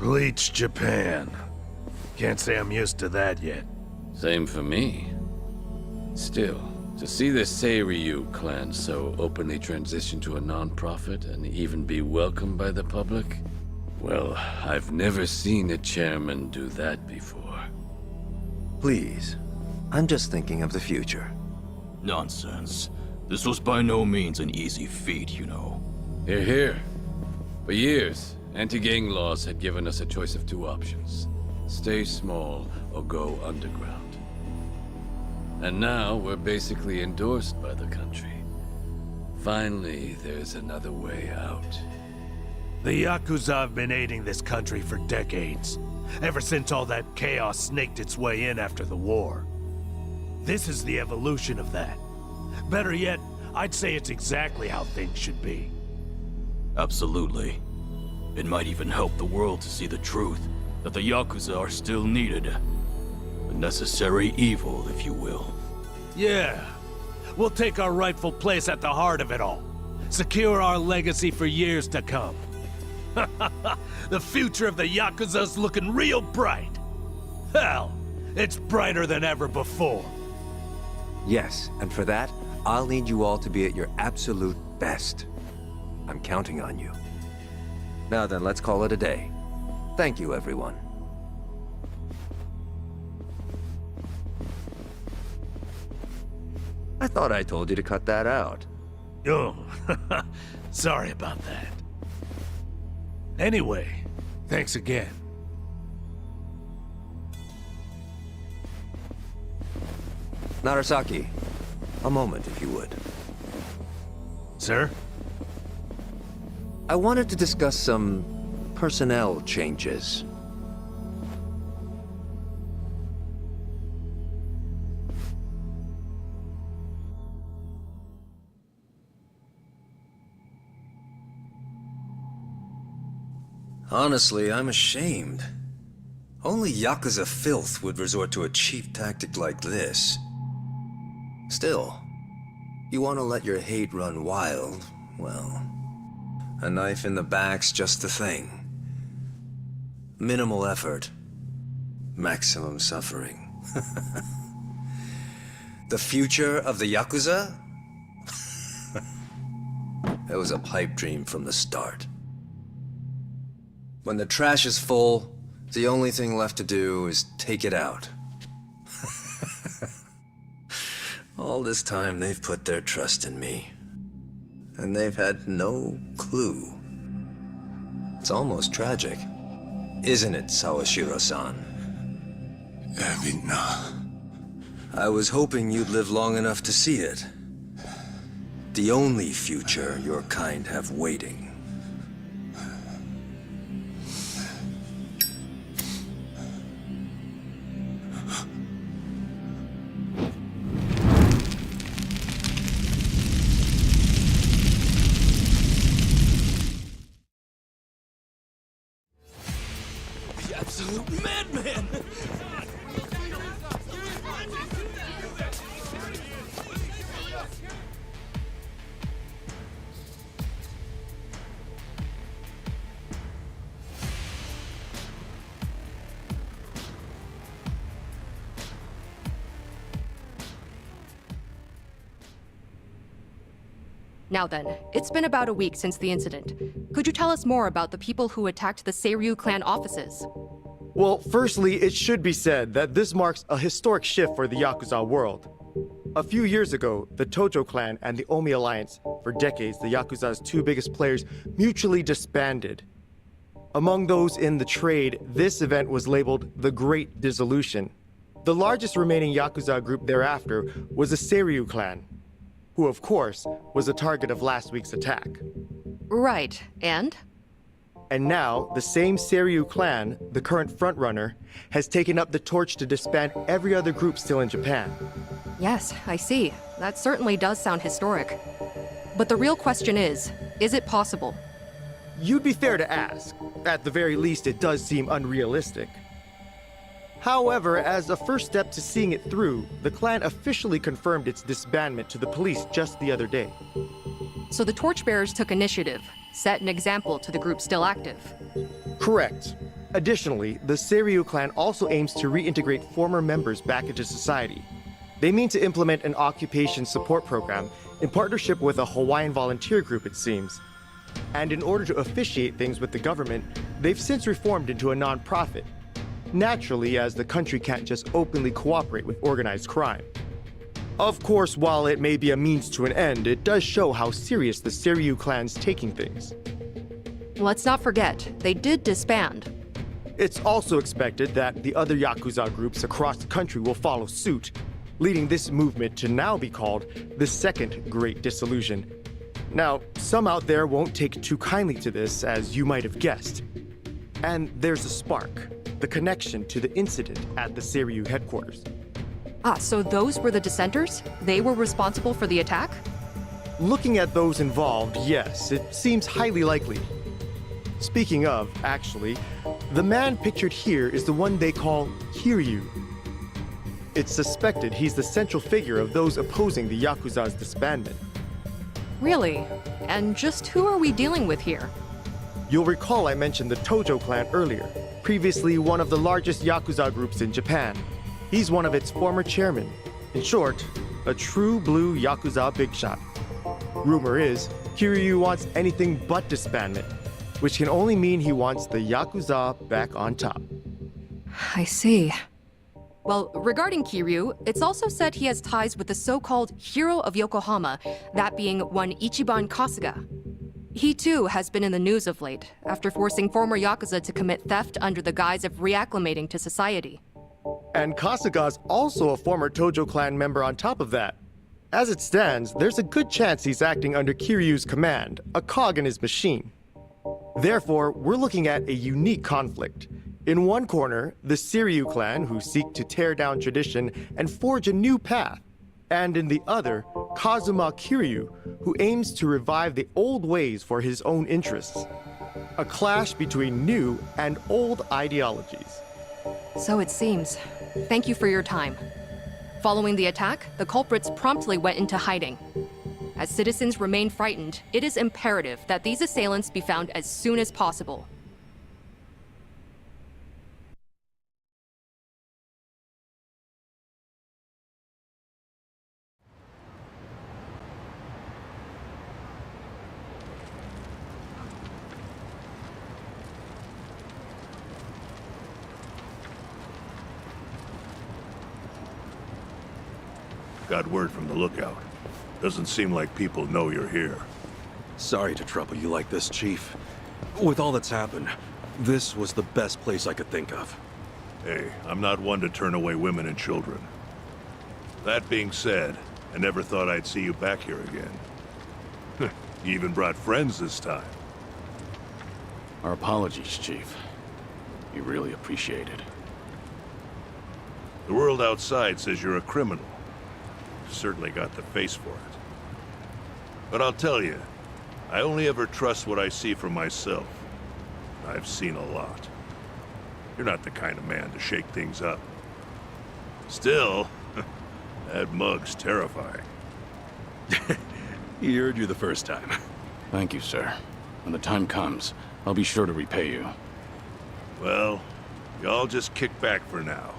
Bleach Japan. Can't say I'm used to that yet. Same for me. Still, to see the Seiryu clan so openly transition to a non-profit and even be welcomed by the public? Well, I've never seen a chairman do that before. Please, I'm just thinking of the future. Nonsense. This was by no means an easy feat, you know. Hear, hear. For years, anti-gang laws had given us a choice of two options. Stay small or go underground. And now we're basically endorsed by the country. Finally, there's another way out. The Yakuza have been aiding this country for decades. Ever since all that chaos snaked its way in after the war. This is the evolution of that. Better yet, I'd say it's exactly how things should be. Absolutely. It might even help the world to see the truth, that the Yakuza are still needed. A necessary evil, if you will. Yeah. We'll take our rightful place at the heart of it all. Secure our legacy for years to come. The future of the Yakuza's looking real bright. Hell, it's brighter than ever before. Yes, and for that, I'll need you all to be at your absolute best. I'm counting on you. Now then, let's call it a day. Thank you, everyone. I thought I told you to cut that out. Oh, sorry about that. Anyway, thanks again. Narasaki, a moment if you would. Sir? I wanted to discuss some personnel changes. Honestly, I'm ashamed. Only Yakuza filth would resort to a cheap tactic like this. Still, you want to let your hate run wild, well, a knife in the back's just the thing. Minimal effort, maximum suffering. The future of the Yakuza? It was a pipe dream from the start. When the trash is full, the only thing left to do is take it out. All this time they've put their trust in me. And they've had no clue. It's almost tragic. Isn't it, Sawashiro-san? I was hoping you'd live long enough to see it. The only future your kind have waiting. Absolute madman! Now then, it's been about a week since the incident. Could you tell us more about the people who attacked the Seiryu clan offices? Well, firstly, it should be said that this marks a historic shift for the Yakuza world. A few years ago, the Tojo clan and the Omi alliance, for decades the Yakuza's two biggest players, mutually disbanded. Among those in the trade, this event was labeled the Great Dissolution. The largest remaining Yakuza group thereafter was the Seiryu clan, who of course was the target of last week's attack. Right, and? And now, the same Seiryu clan, the current frontrunner, has taken up the torch to disband every other group still in Japan. Yes, I see. That certainly does sound historic. But the real question is it possible? You'd be fair to ask. At the very least, it does seem unrealistic. However, as a first step to seeing it through, the clan officially confirmed its disbandment to the police just the other day. So the torchbearers took initiative, set an example to the group still active. Correct. Additionally, the Seiryu clan also aims to reintegrate former members back into society. They mean to implement an occupation support program in partnership with a Hawaiian volunteer group, it seems. And in order to officiate things with the government, they've since reformed into a non-profit. Naturally, as the country can't just openly cooperate with organized crime. Of course, while it may be a means to an end, it does show how serious the Seiryu clan's taking things. Let's not forget, they did disband. It's also expected that the other Yakuza groups across the country will follow suit, leading this movement to now be called the Second Great Dissolution. Now, some out there won't take too kindly to this, as you might have guessed. And there's a spark, the connection to the incident at the Seiryu headquarters. Ah, so those were the dissenters? They were responsible for the attack? Looking at those involved, yes, it seems highly likely. Speaking of, actually, the man pictured here is the one they call Kiryu. It's suspected he's the central figure of those opposing the Yakuza's disbandment. Really? And just who are we dealing with here? You'll recall I mentioned the Tojo clan earlier, previously one of the largest Yakuza groups in Japan. He's one of its former chairmen. In short, a true blue Yakuza big shot. Rumor is, Kiryu wants anything but disbandment, which can only mean he wants the Yakuza back on top. I see. Well, regarding Kiryu, it's also said he has ties with the so-called hero of Yokohama, that being one Itiban Kasuga. He too has been in the news of late, after forcing former Yakuza to commit theft under the guise of reacclimating to society. And Kasuga's also a former Tojo clan member on top of that. As it stands, there's a good chance he's acting under Kiryu's command, a cog in his machine. Therefore, we're looking at a unique conflict. In one corner, the Seiryu clan, who seek to tear down tradition and forge a new path. And in the other, Kazuma Kiryu, who aims to revive the old ways for his own interests. A clash between new and old ideologies. So it seems. Thank you for your time. Following the attack, the culprits promptly went into hiding. As citizens remain frightened, it is imperative that these assailants be found as soon as possible. Got word from the lookout. Doesn't seem like people know you're here. Sorry to trouble you like this, Chief. With all that's happened, this was the best place I could think of. Hey, I'm not one to turn away women and children. That being said, I never thought I'd see you back here again. You even brought friends this time. Our apologies, Chief. We really appreciate it. The world outside says you're a criminal. Certainly got the face for it. But I'll tell you, I only ever trust what I see for myself. I've seen a lot. You're not the kind of man to shake things up. Still, that mug's terrifying. He heard you the first time. Thank you, sir. When the time comes, I'll be sure to repay you. Well, y'all just kick back for now.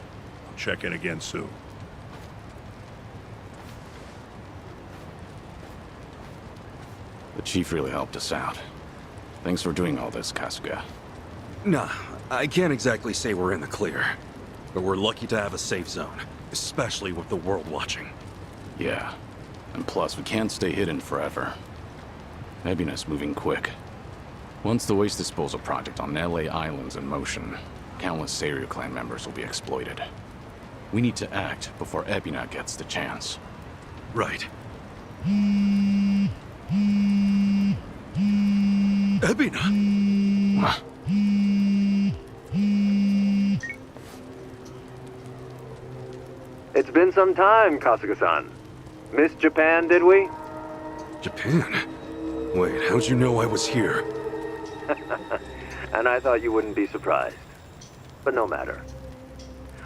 I'll check in again soon. The Chief really helped us out. Thanks for doing all this, Kasuga. Nah, I can't exactly say we're in the clear. But we're lucky to have a safe zone, especially with the world watching. Yeah. And plus, we can't stay hidden forever. Ebina's moving quick. Once the waste disposal project on LA Island's in motion, countless Seiryu clan members will be exploited. We need to act before Ebina gets the chance. Right. Ebina! It's been some time, Kasuga-san. Missed Japan, did we? Japan? Wait, how'd you know I was here? And I thought you wouldn't be surprised. But no matter.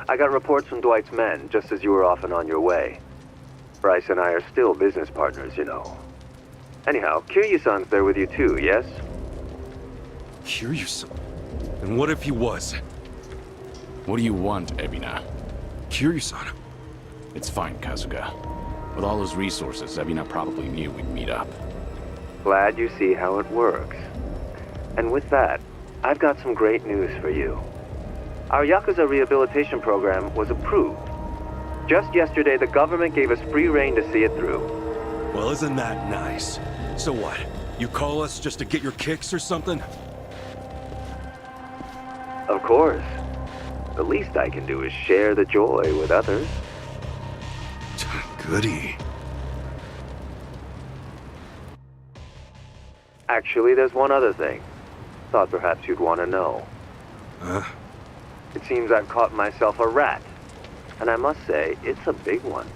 I got reports from Dwight's men just as you were off and on your way. Bryce and I are still business partners, you know. Anyhow, Kiryu-san's there with you too, yes? Kiryu-san? And what if he was? What do you want, Ebina? Kiryu-san. It's fine, Kasuga. With all those resources, Ebina probably knew we'd meet up. Glad you see how it works. And with that, I've got some great news for you. Our Yakuza rehabilitation program was approved. Just yesterday, the government gave us free rein to see it through. Well, isn't that nice? So what? You call us just to get your kicks or something? Of course. The least I can do is share the joy with others. Goody. Actually, there's one other thing. Thought perhaps you'd want to know. Huh? It seems I've caught myself a rat. And I must say, it's a big one.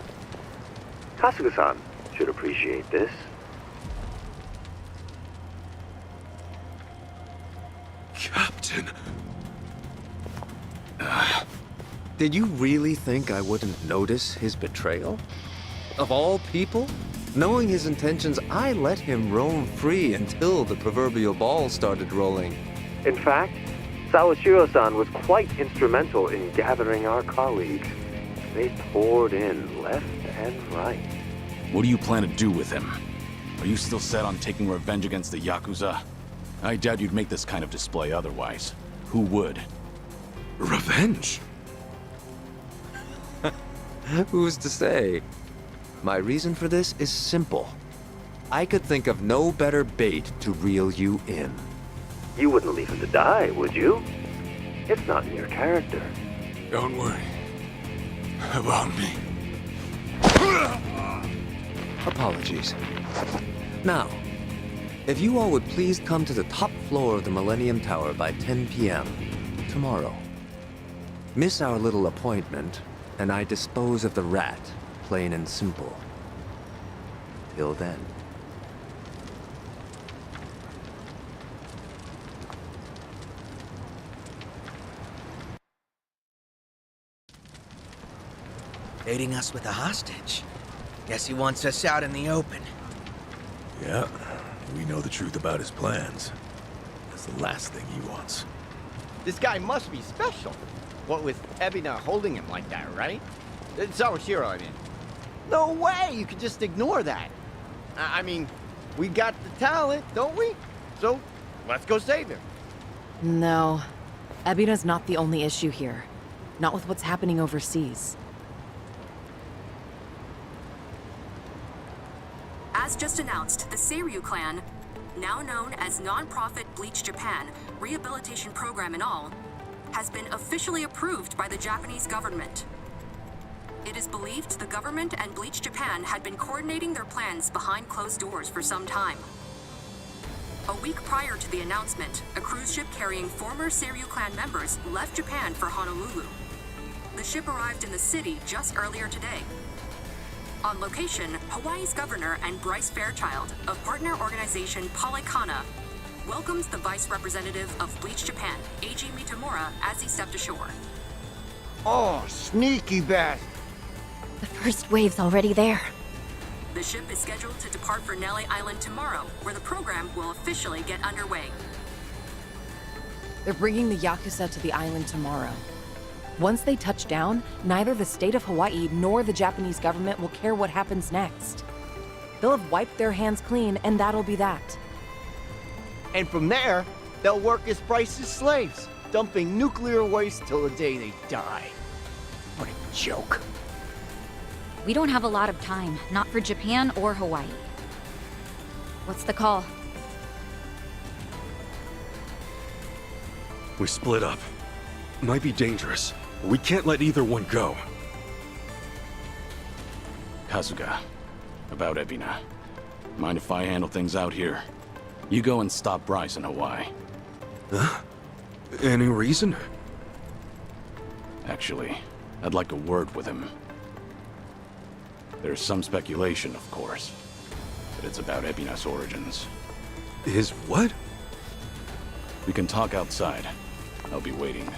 Kasuga-san should appreciate this. Captain. Did you really think I wouldn't notice his betrayal? Of all people? Knowing his intentions, I let him roam free until the proverbial ball started rolling. In fact, Sawashiro-san was quite instrumental in gathering our colleagues. They poured in left and right. What do you plan to do with him? Are you still set on taking revenge against the Yakuza? I doubt you'd make this kind of display otherwise. Who would? Revenge? Who's to say? My reason for this is simple. I could think of no better bait to reel you in. You wouldn't leave him to die, would you? It's not in your character. Don't worry about me. Apologies. Now, if you all would please come to the top floor of the Millennium Tower by 10 p.m. tomorrow. Miss our little appointment, and I dispose of the rat, plain and simple. Till then. Baiting us with a hostage. Guess he wants us out in the open. Yeah, we know the truth about his plans. That's the last thing he wants. This guy must be special. What with Ebina holding him like that, right? Sawashiro, I mean. No way you could just ignore that. I mean, we got the talent, don't we? So, let's go save him. No. Ebina's not the only issue here. Not with what's happening overseas. As just announced, the Seiryu clan, now known as non-profit Bleach Japan, rehabilitation program and all, has been officially approved by the Japanese government. It is believed the government and Bleach Japan had been coordinating their plans behind closed doors for some time. A week prior to the announcement, a cruise ship carrying former Seiryu clan members left Japan for Honolulu. The ship arrived in the city just earlier today. On location, Hawaii's governor and Bryce Fairchild of partner organization Polycana welcomes the vice representative of Bleach Japan, Eiji Mitamura, as he stepped ashore. Oh, sneaky bastard. The first wave's already there. The ship is scheduled to depart for Nele Island tomorrow, where the program will officially get underway. They're bringing the Yakuza to the island tomorrow. Once they touch down, neither the state of Hawaii nor the Japanese government will care what happens next. They'll have wiped their hands clean, and that'll be that. And from there, they'll work as Bryce's slaves, dumping nuclear waste till the day they die. What a joke. We don't have a lot of time, not for Japan or Hawaii. What's the call? We split up. Might be dangerous. We can't let either one go. Kasuga, about Ebina. Mind if I handle things out here? You go and stop Bryce in Hawaii. Huh? Any reason? Actually, I'd like a word with him. There's some speculation, of course, but it's about Ebina's origins. His what? We can talk outside. I'll be waiting.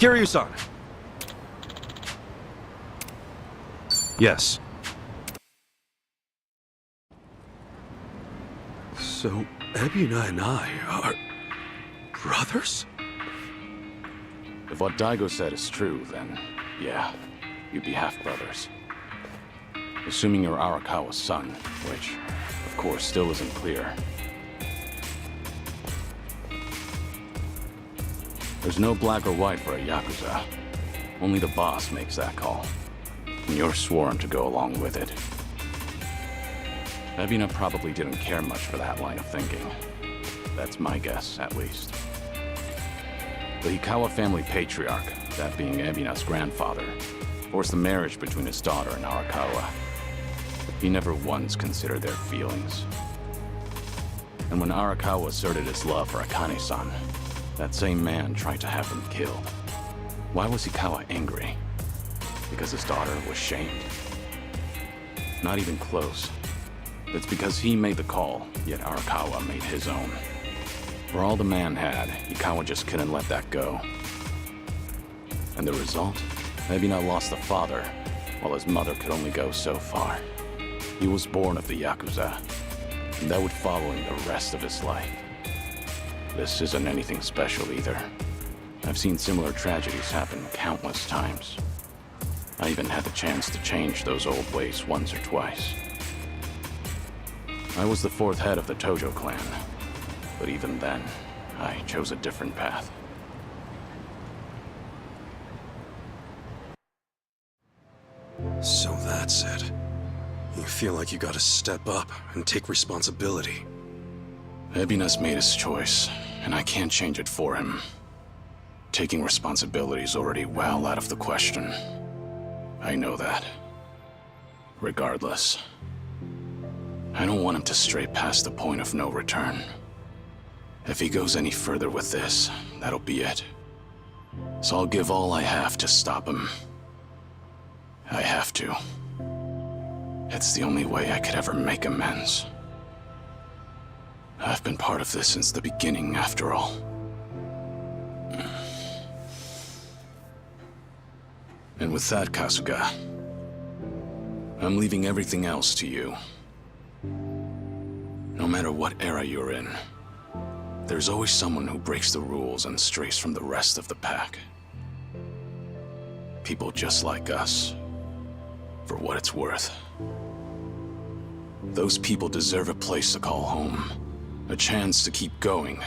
Kiryu-san. Yes. So, Ebina and I are... brothers? If what Daigo said is true, then yeah, you'd be half-brothers. Assuming you're Arakawa's son, which, of course, still isn't clear. There's no black or white for a Yakuza. Only the boss makes that call. And you're sworn to go along with it. Ebina probably didn't care much for that line of thinking. That's my guess, at least. The Hikawa family patriarch, that being Ebina's grandfather, forced the marriage between his daughter and Arakawa. He never once considered their feelings. And when Arakawa asserted his love for Akane-san, that same man tried to have him killed. Why was Hikawa angry? Because his daughter was shamed? Not even close. It's because he made the call, yet Arakawa made his own. For all the man had, Hikawa just couldn't let that go. And the result? Ebina lost the father, while his mother could only go so far. He was born of the Yakuza, and that would follow him the rest of his life. This isn't anything special either. I've seen similar tragedies happen countless times. I even had the chance to change those old ways once or twice. I was the fourth head of the Tojo clan, but even then, I chose a different path. So that's it. You feel like you gotta step up and take responsibility. Ebina's made his choice, and I can't change it for him. Taking responsibility is already well out of the question. I know that. Regardless, I don't want him to stray past the point of no return. If he goes any further with this, that'll be it. So I'll give all I have to stop him. I have to. It's the only way I could ever make amends. I've been part of this since the beginning, after all. And with that, Kasuga, I'm leaving everything else to you. No matter what era you're in, there's always someone who breaks the rules and strays from the rest of the pack. People just like us, for what it's worth. Those people deserve a place to call home, a chance to keep going.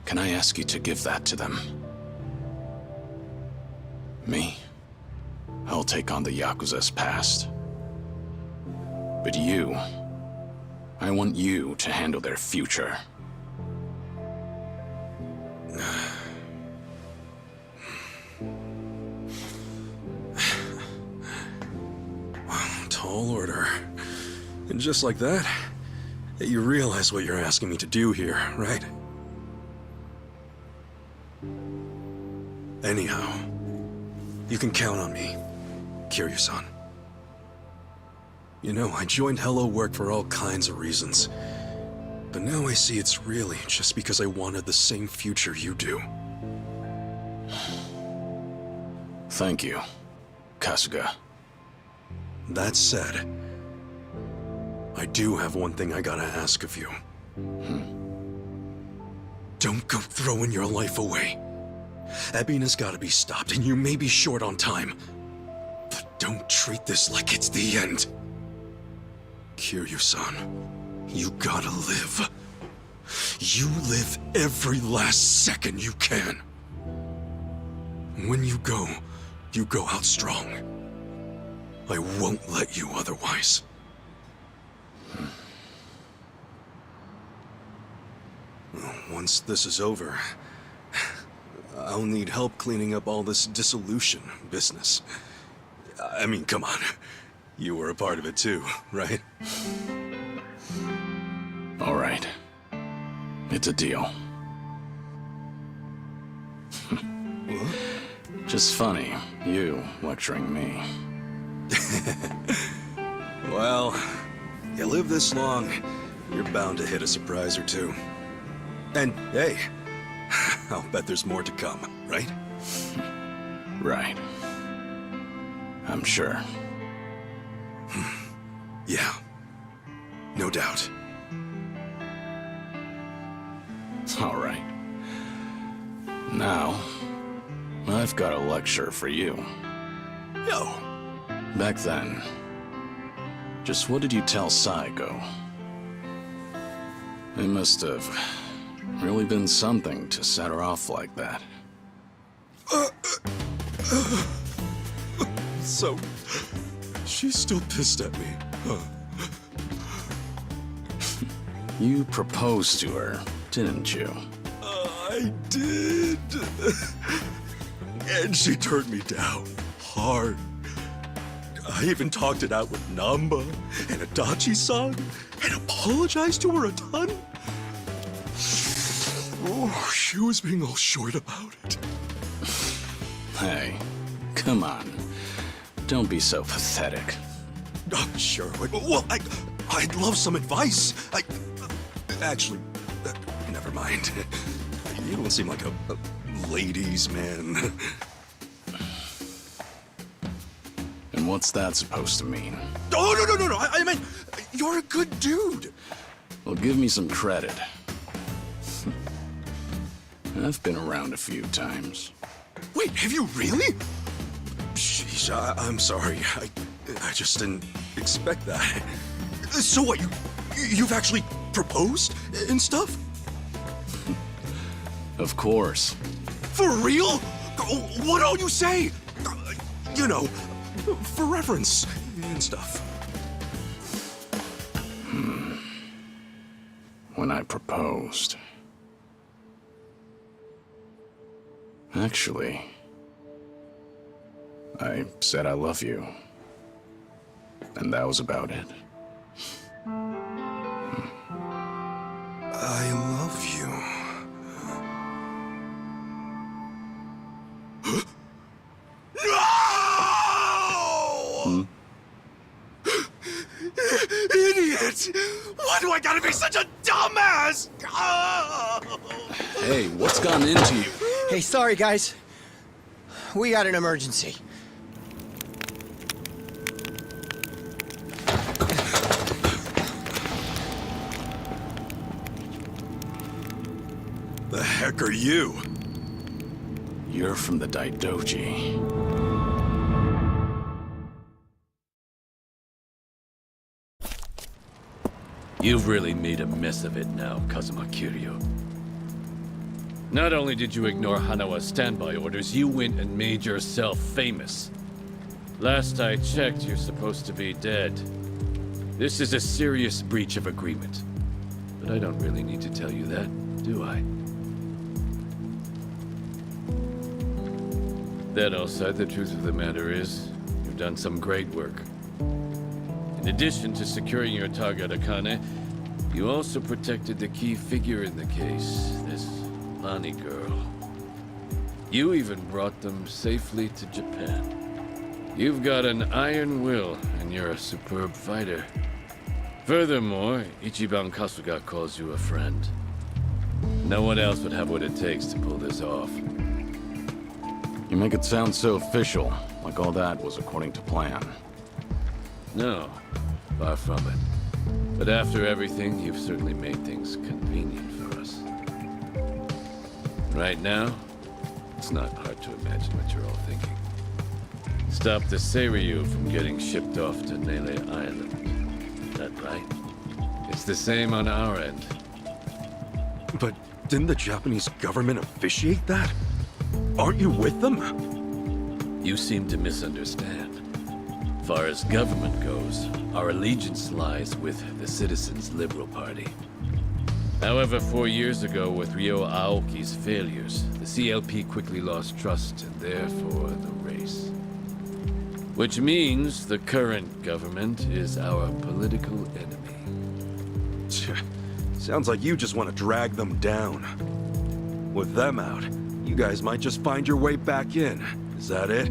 Can I ask you to give that to them? Me? I'll take on the Yakuza's past. But you, I want you to handle their future. Tall order. And just like that, you realize what you're asking me to do here, right? Anyhow, you can count on me, Kiryu-san. You know, I joined Hello Work for all kinds of reasons. But now I see it's really just because I wanted the same future you do. Thank you, Kasuga. That said, I do have one thing I gotta ask of you. Don't go throwing your life away. Ebina's gotta be stopped, and you may be short on time. But don't treat this like it's the end. Kiryu-san, you gotta live. You live every last second you can. When you go out strong. I won't let you otherwise. Once this is over, I'll need help cleaning up all this dissolution business. I mean, come on. You were a part of it too, right? All right. It's a deal. Just funny, you lecturing me. Well, you live this long, you're bound to hit a surprise or two. And hey, I'll bet there's more to come, right? Right. I'm sure. Yeah. No doubt. All right. Now, I've got a lecture for you. Yo! Back then, just what did you tell Saigo? It must have really been something to set her off like that. So, she's still pissed at me. You proposed to her, didn't you? I did. And she turned me down hard. I even talked it out with Namba and Adachi-san and apologized to her a ton. Oh, she was being all short about it. Hey, come on. Don't be so pathetic. Oh, sure. Well, I'd love some advice. Actually, never mind. You don't seem like a ladies' man. And what's that supposed to mean? Oh, no. I meant, you're a good dude. Well, give me some credit. I've been around a few times. Wait, have you really? Sheesh, I'm sorry. I just didn't expect that. So what, you've actually proposed and stuff? Of course. For real? What all you say? You know, for reference and stuff. When I proposed. Actually, I said I love you. And that was about it. I love you. No! Idiot! Why do I gotta be such a dumbass? Hey, what's gotten into you? Hey, sorry, guys. We got an emergency. The heck are you? You're from the Daidoji. You've really made a mess of it now, Kazuma Kiryu. Not only did you ignore Hanawa's standby orders, you went and made yourself famous. Last I checked, you're supposed to be dead. This is a serious breach of agreement. But I don't really need to tell you that, do I? That all said, the truth of the matter is, you've done some great work. In addition to securing your target Akane, you also protected the key figure in the case, this Lani girl. You even brought them safely to Japan. You've got an iron will, and you're a superb fighter. Furthermore, Itiban Kasuga calls you a friend. No one else would have what it takes to pull this off. You make it sound so official, like all that was according to plan. No, far from it. But after everything, you've certainly made things convenient for us. Right now, it's not hard to imagine what you're all thinking. Stop the Seiryu from getting shipped off to Nele Island. That right? It's the same on our end. But didn't the Japanese government officiate that? Aren't you with them? You seem to misunderstand. Far as government goes, our allegiance lies with the Citizens' Liberal Party. However, 4 years ago, with Ryo Aoki's failures, the CLP quickly lost trust and therefore the race. Which means the current government is our political enemy. Sounds like you just want to drag them down. With them out, you guys might just find your way back in. Is that it?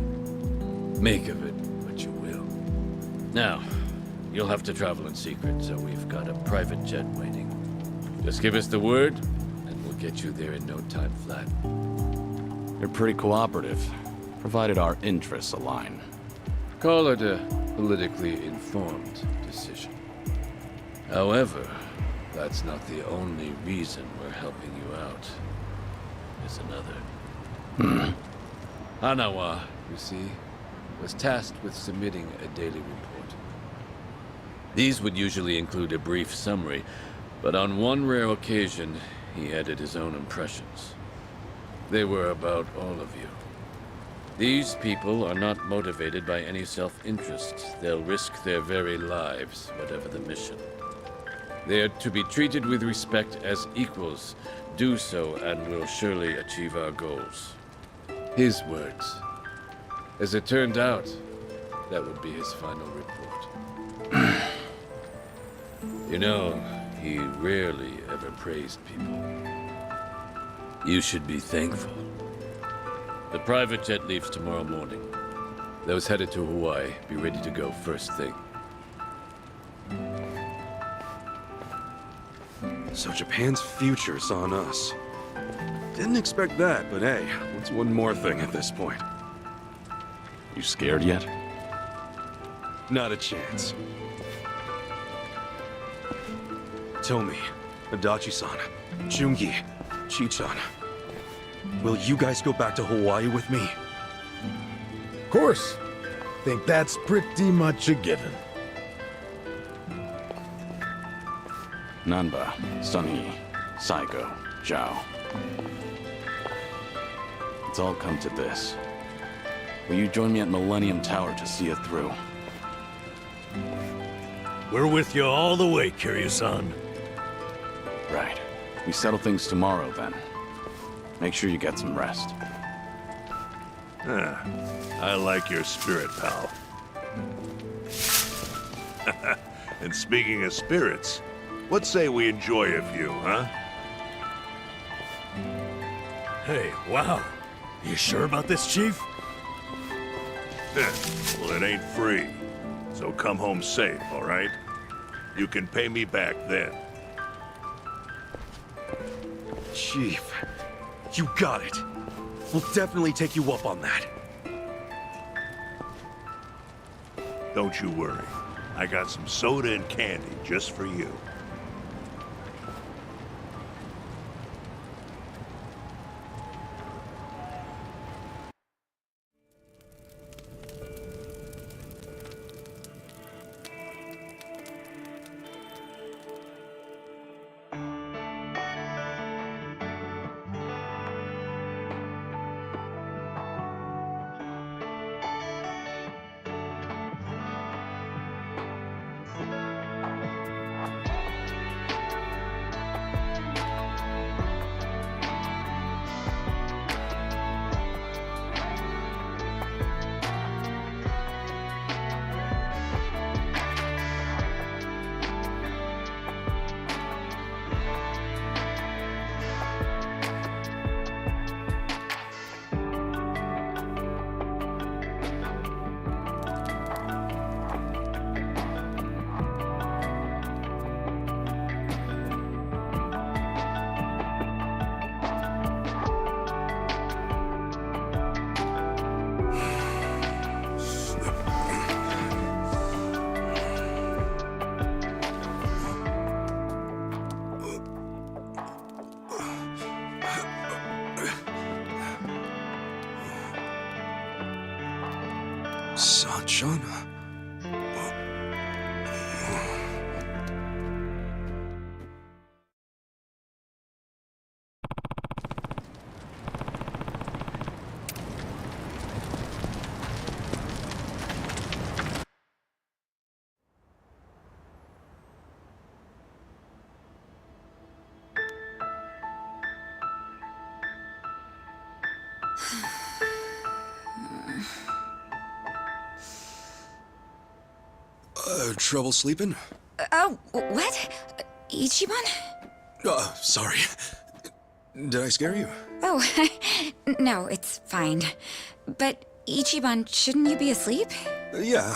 Make of it what you will. Now, you'll have to travel in secret, so we've got a private jet waiting. Just give us the word, and we'll get you there in no time flat. You're pretty cooperative, provided our interests align. Call it a politically informed decision. However, that's not the only reason we're helping you out. There's another. Hanawa, you see, was tasked with submitting a daily report. These would usually include a brief summary, but on one rare occasion, he added his own impressions. They were about all of you. These people are not motivated by any self-interest. They'll risk their very lives, whatever the mission. They are to be treated with respect as equals. Do so, and we'll surely achieve our goals. His words. As it turned out, that would be his final report. You know, he rarely ever praised people. You should be thankful. The private jet leaves tomorrow morning. Those headed to Hawaii, be ready to go first thing. So Japan's future's on us. Didn't expect that, but hey, what's one more thing at this point? You scared yet? Not a chance. Tomi, Adachi-san, Jungi, Chi-chan. Will you guys go back to Hawaii with me? Of course. Think that's pretty much a given. Nanba, Sunhee, Saiko, Zhao. It's all come to this. Will you join me at Millennium Tower to see it through? We're with you all the way, Kiryu-san. Right. We settle things tomorrow, then. Make sure you get some rest. I like your spirit, pal. And speaking of spirits, what say we enjoy a few, huh? Hey, wow. You sure about this, Chief? Well, it ain't free. So come home safe, all right? You can pay me back then. Chief, you got it. We'll definitely take you up on that. Don't you worry. I got some soda and candy just for you. Sanchana. Trouble sleeping? Oh, what? Ichiban? Sorry. Did I scare you? Oh, no, it's fine. But Ichiban, shouldn't you be asleep? Yeah.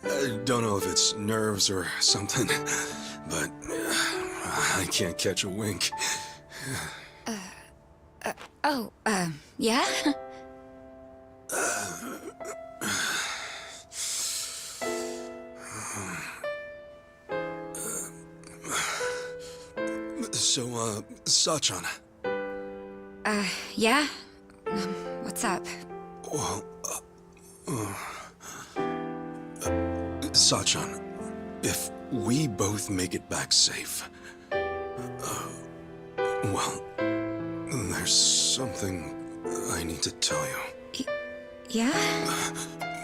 I don't know if it's nerves or something, but I can't catch a wink. Oh, yeah? So, Sachan. Yeah? What's up? Well, Sachan, if we both make it back safe, well, there's something I need to tell you. Yeah?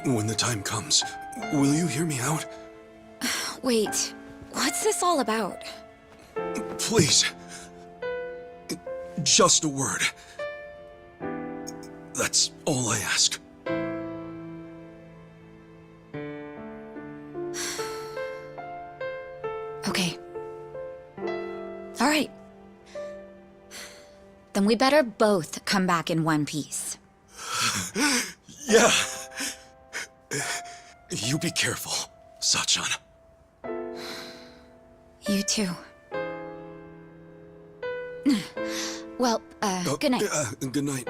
When the time comes, will you hear me out? Wait, what's this all about? Please. Just a word. That's all I ask. Okay. All right. Then we better both come back in one piece. Yeah. You be careful, Sachan. You too. Well, good night. Good night.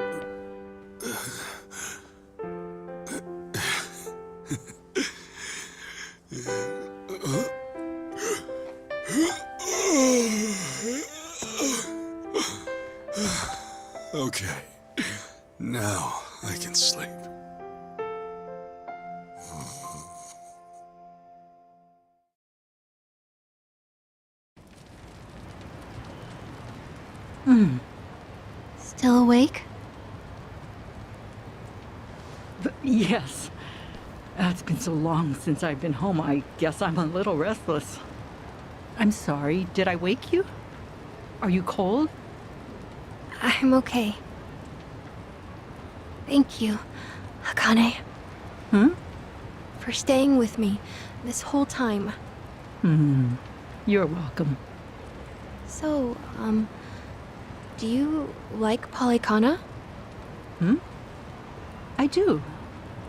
Okay. Now I can sleep. Still awake? Yes. It's been so long since I've been home, I guess I'm a little restless. I'm sorry, did I wake you? Are you cold? I'm okay. Thank you, Akane. For staying with me this whole time. You're welcome. So, do you like Polycana? I do.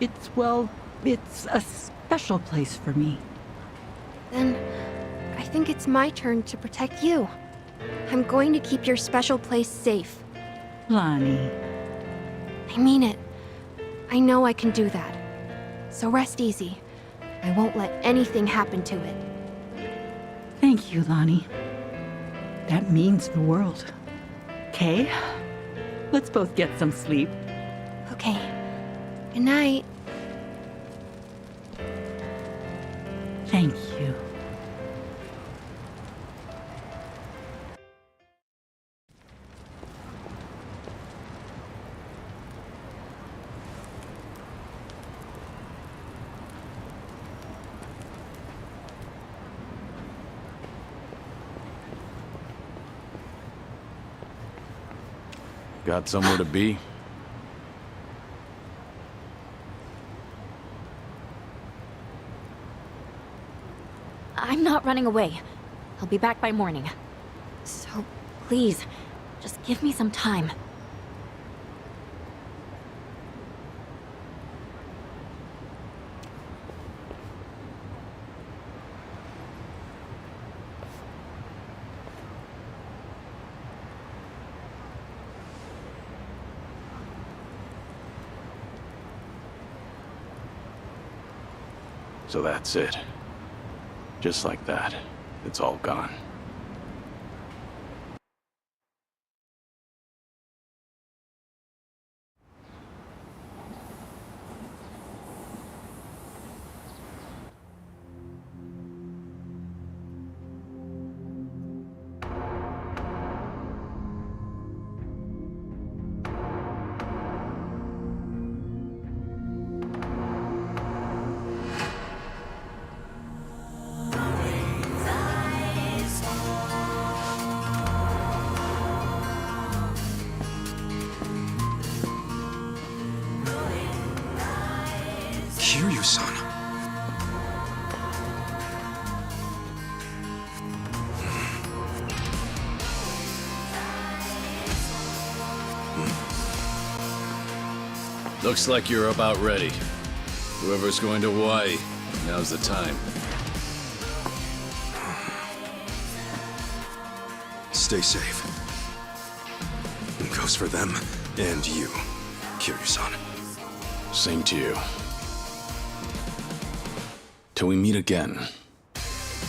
It's a special place for me. Then, I think it's my turn to protect you. I'm going to keep your special place safe. Lonnie. I mean it. I know I can do that. So rest easy. I won't let anything happen to it. Thank you, Lonnie. That means the world. Okay? Let's both get some sleep. Okay. Good night. Thank you. Got somewhere to be? I'm not running away. I'll be back by morning. So, please, just give me some time. So that's it. Just like that, it's all gone. Kiryu-san. Looks like you're about ready. Whoever's going to Hawaii, now's the time. Stay safe. Goes for them And you, Kiryu-san. Same to you. Till we meet again,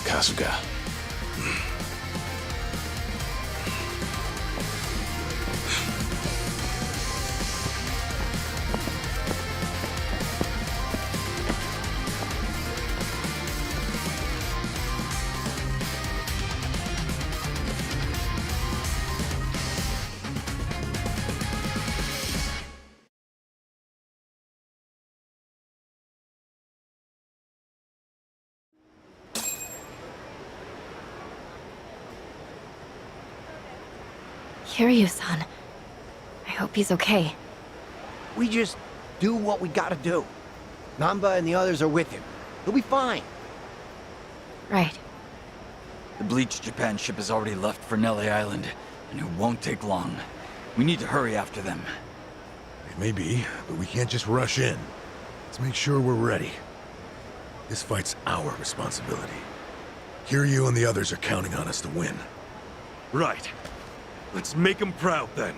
Kasuga. Kiryu-san. I hope he's okay. We just do what we gotta do. Namba and the others are with him. He'll be fine. Right. The Bleach Japan ship has already left for Nelly Island, and it won't take long. We need to hurry after them. It may be, but we can't just rush in. Let's make sure we're ready. This fight's our responsibility. Kiryu and the others are counting on us to win. Right. Let's make them proud, then.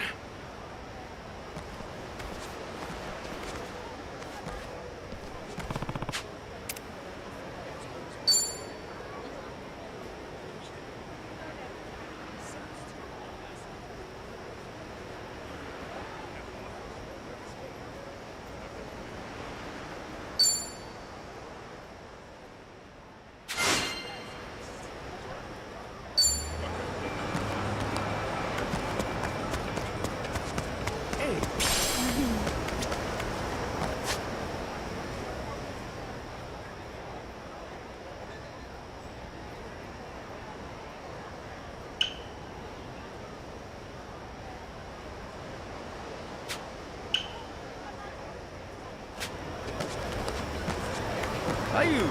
Ayu!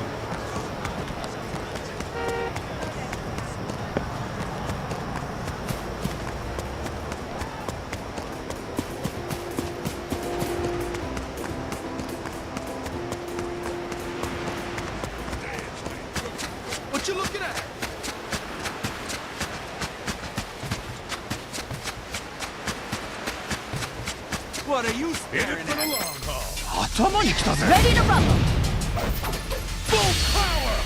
What you looking at? What are you staring at? For the long haul. Ready to rumble! Full power!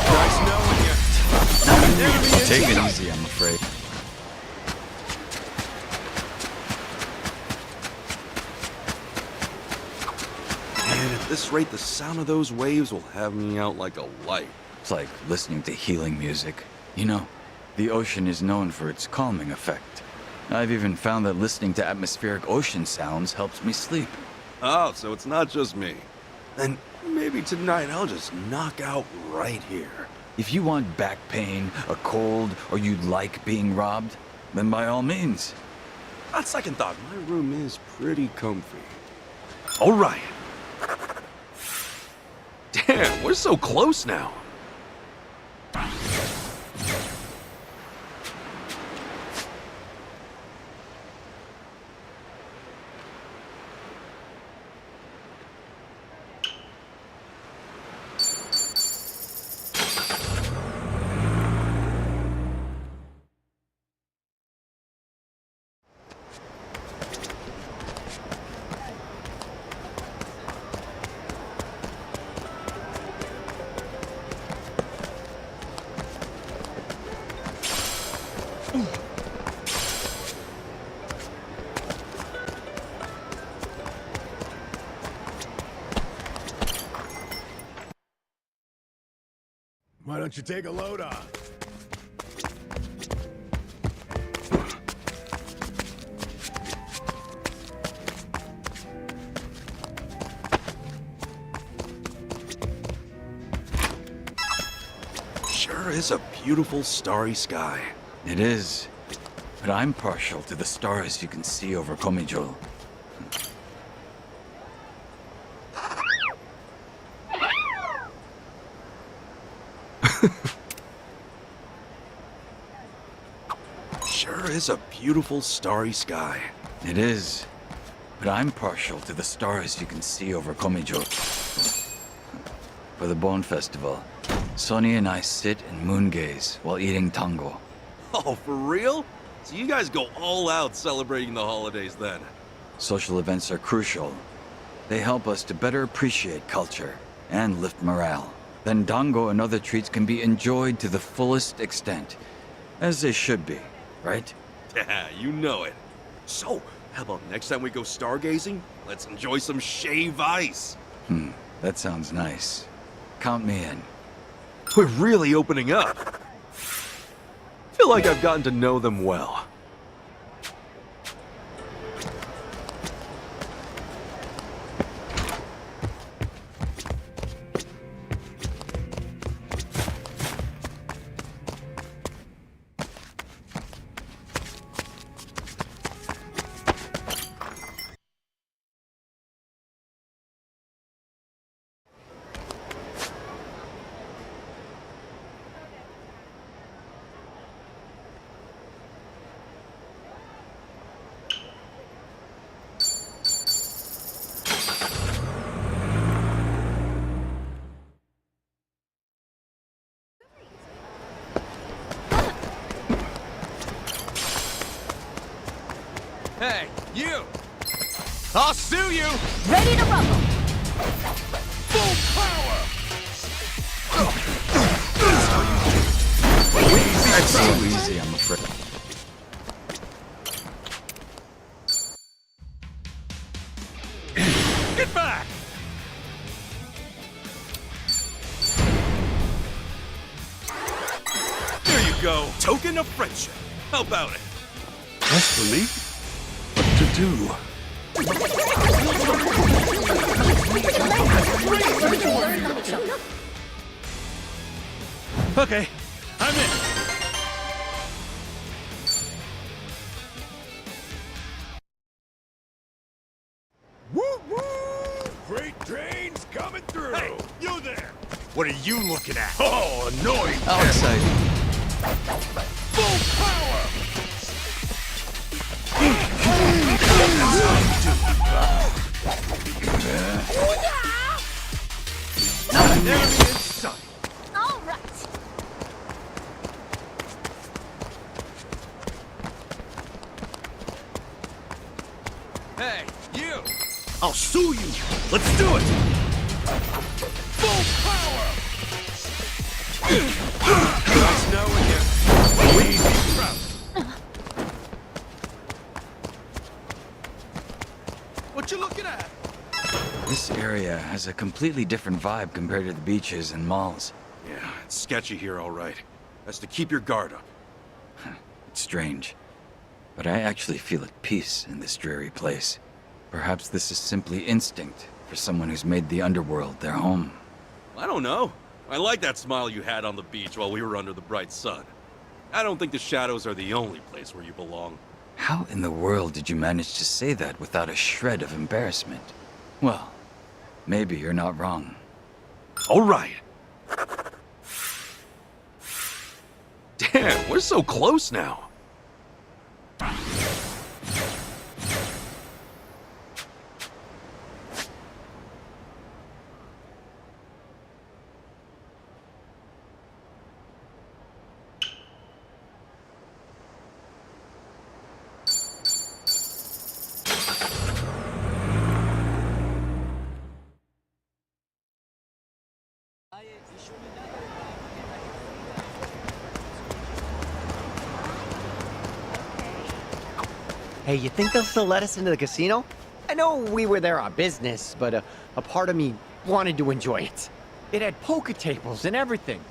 Nice knowing you. Take it easy, I'm afraid. Man, at this rate, the sound of those waves will have me out like a light. It's like listening to healing music. You know, the ocean is known for its calming effect. I've even found that listening to atmospheric ocean sounds helps me sleep. Oh, so it's not just me. Then maybe tonight I'll just knock out right here. If you want back pain, a cold, or you like being robbed, then by all means. On second thought, my room is pretty comfy. All right. Damn, we're so close now. Why don't you take a load off? Sure is a beautiful starry sky. It is. But I'm partial to the stars you can see over Komijo. Sure is a beautiful starry sky. It is. But I'm partial to the stars you can see over Komijo. For the Bon Festival, Sonny and I sit and moon gaze while eating tango. Oh, for real? So you guys go all out celebrating the holidays then. Social events are crucial. They help us to better appreciate culture and lift morale. Then dango and other treats can be enjoyed to the fullest extent, as they should be, right? Yeah, you know it. So, how about next time we go stargazing? Let's enjoy some shave ice. That sounds nice. Count me in. We're really opening up. Feel like I've gotten to know them well. Hey, you! I'll sue you! Ready to rumble! Full power! That's too easy, I'm afraid. Get back! There you go. Token of friendship. How about it? As for me, what to do? Okay, I'm in. Woo woo! Freight train's coming through! Hey, you there! What are you looking at? Oh, annoying! How exciting. Full power! Not an enemy in sight! All right. Hey, you! I'll sue you! Let's do it! Full power! Nice knowing you. Easy trout. What you looking at? This area has a completely different vibe compared to the beaches and malls. Yeah, it's sketchy here, all right. That's to keep your guard up. It's strange, but I actually feel at peace in this dreary place. Perhaps this is simply instinct for someone who's made the underworld their home. I don't know. I like that smile you had on the beach while we were under the bright sun. I don't think the shadows are the only place where you belong. How in the world did you manage to say that without a shred of embarrassment? Well, maybe you're not wrong. All right. Damn, we're so close now. Hey, you think they'll still let us into the casino? I know we were there on business, but a part of me wanted to enjoy it. It had poker tables and everything.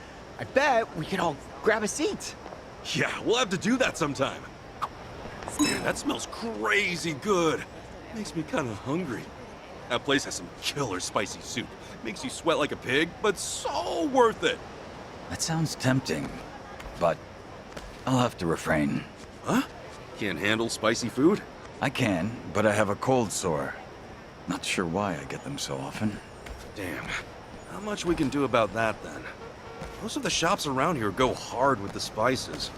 I bet we could all grab a seat. Yeah, we'll have to do that sometime. Man, that smells crazy good. Makes me kind of hungry. That place has some killer spicy soup. Makes you sweat like a pig, but so worth it. That sounds tempting, but I'll have to refrain. Huh? Can't handle spicy food? I can, but I have a cold sore. Not sure why I get them so often. Damn. Not much we can do about that, then. Most of the shops around here go hard with the spices.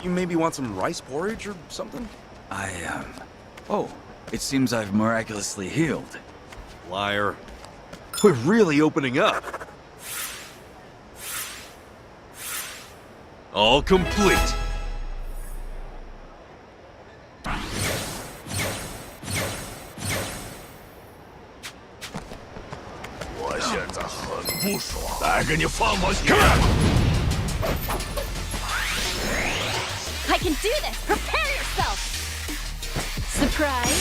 You maybe want some rice porridge or something? Oh, it seems I've miraculously healed. Liar. We're really opening up. All complete. 不爽，再给你放过去。 I can do this! Prepare yourself! Surprise!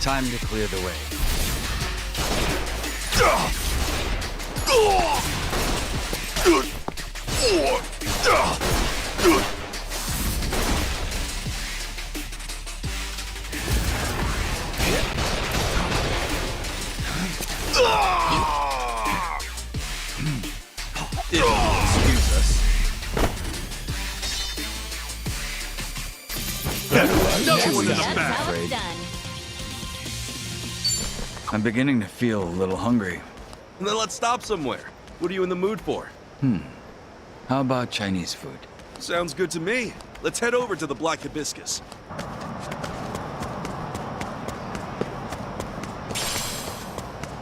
Time to clear the way. Excuse us. No one in the back. I'm beginning to feel a little hungry. Then let's stop somewhere. What are you in the mood for? How about Chinese food? Sounds good to me. Let's head over to the Black Hibiscus.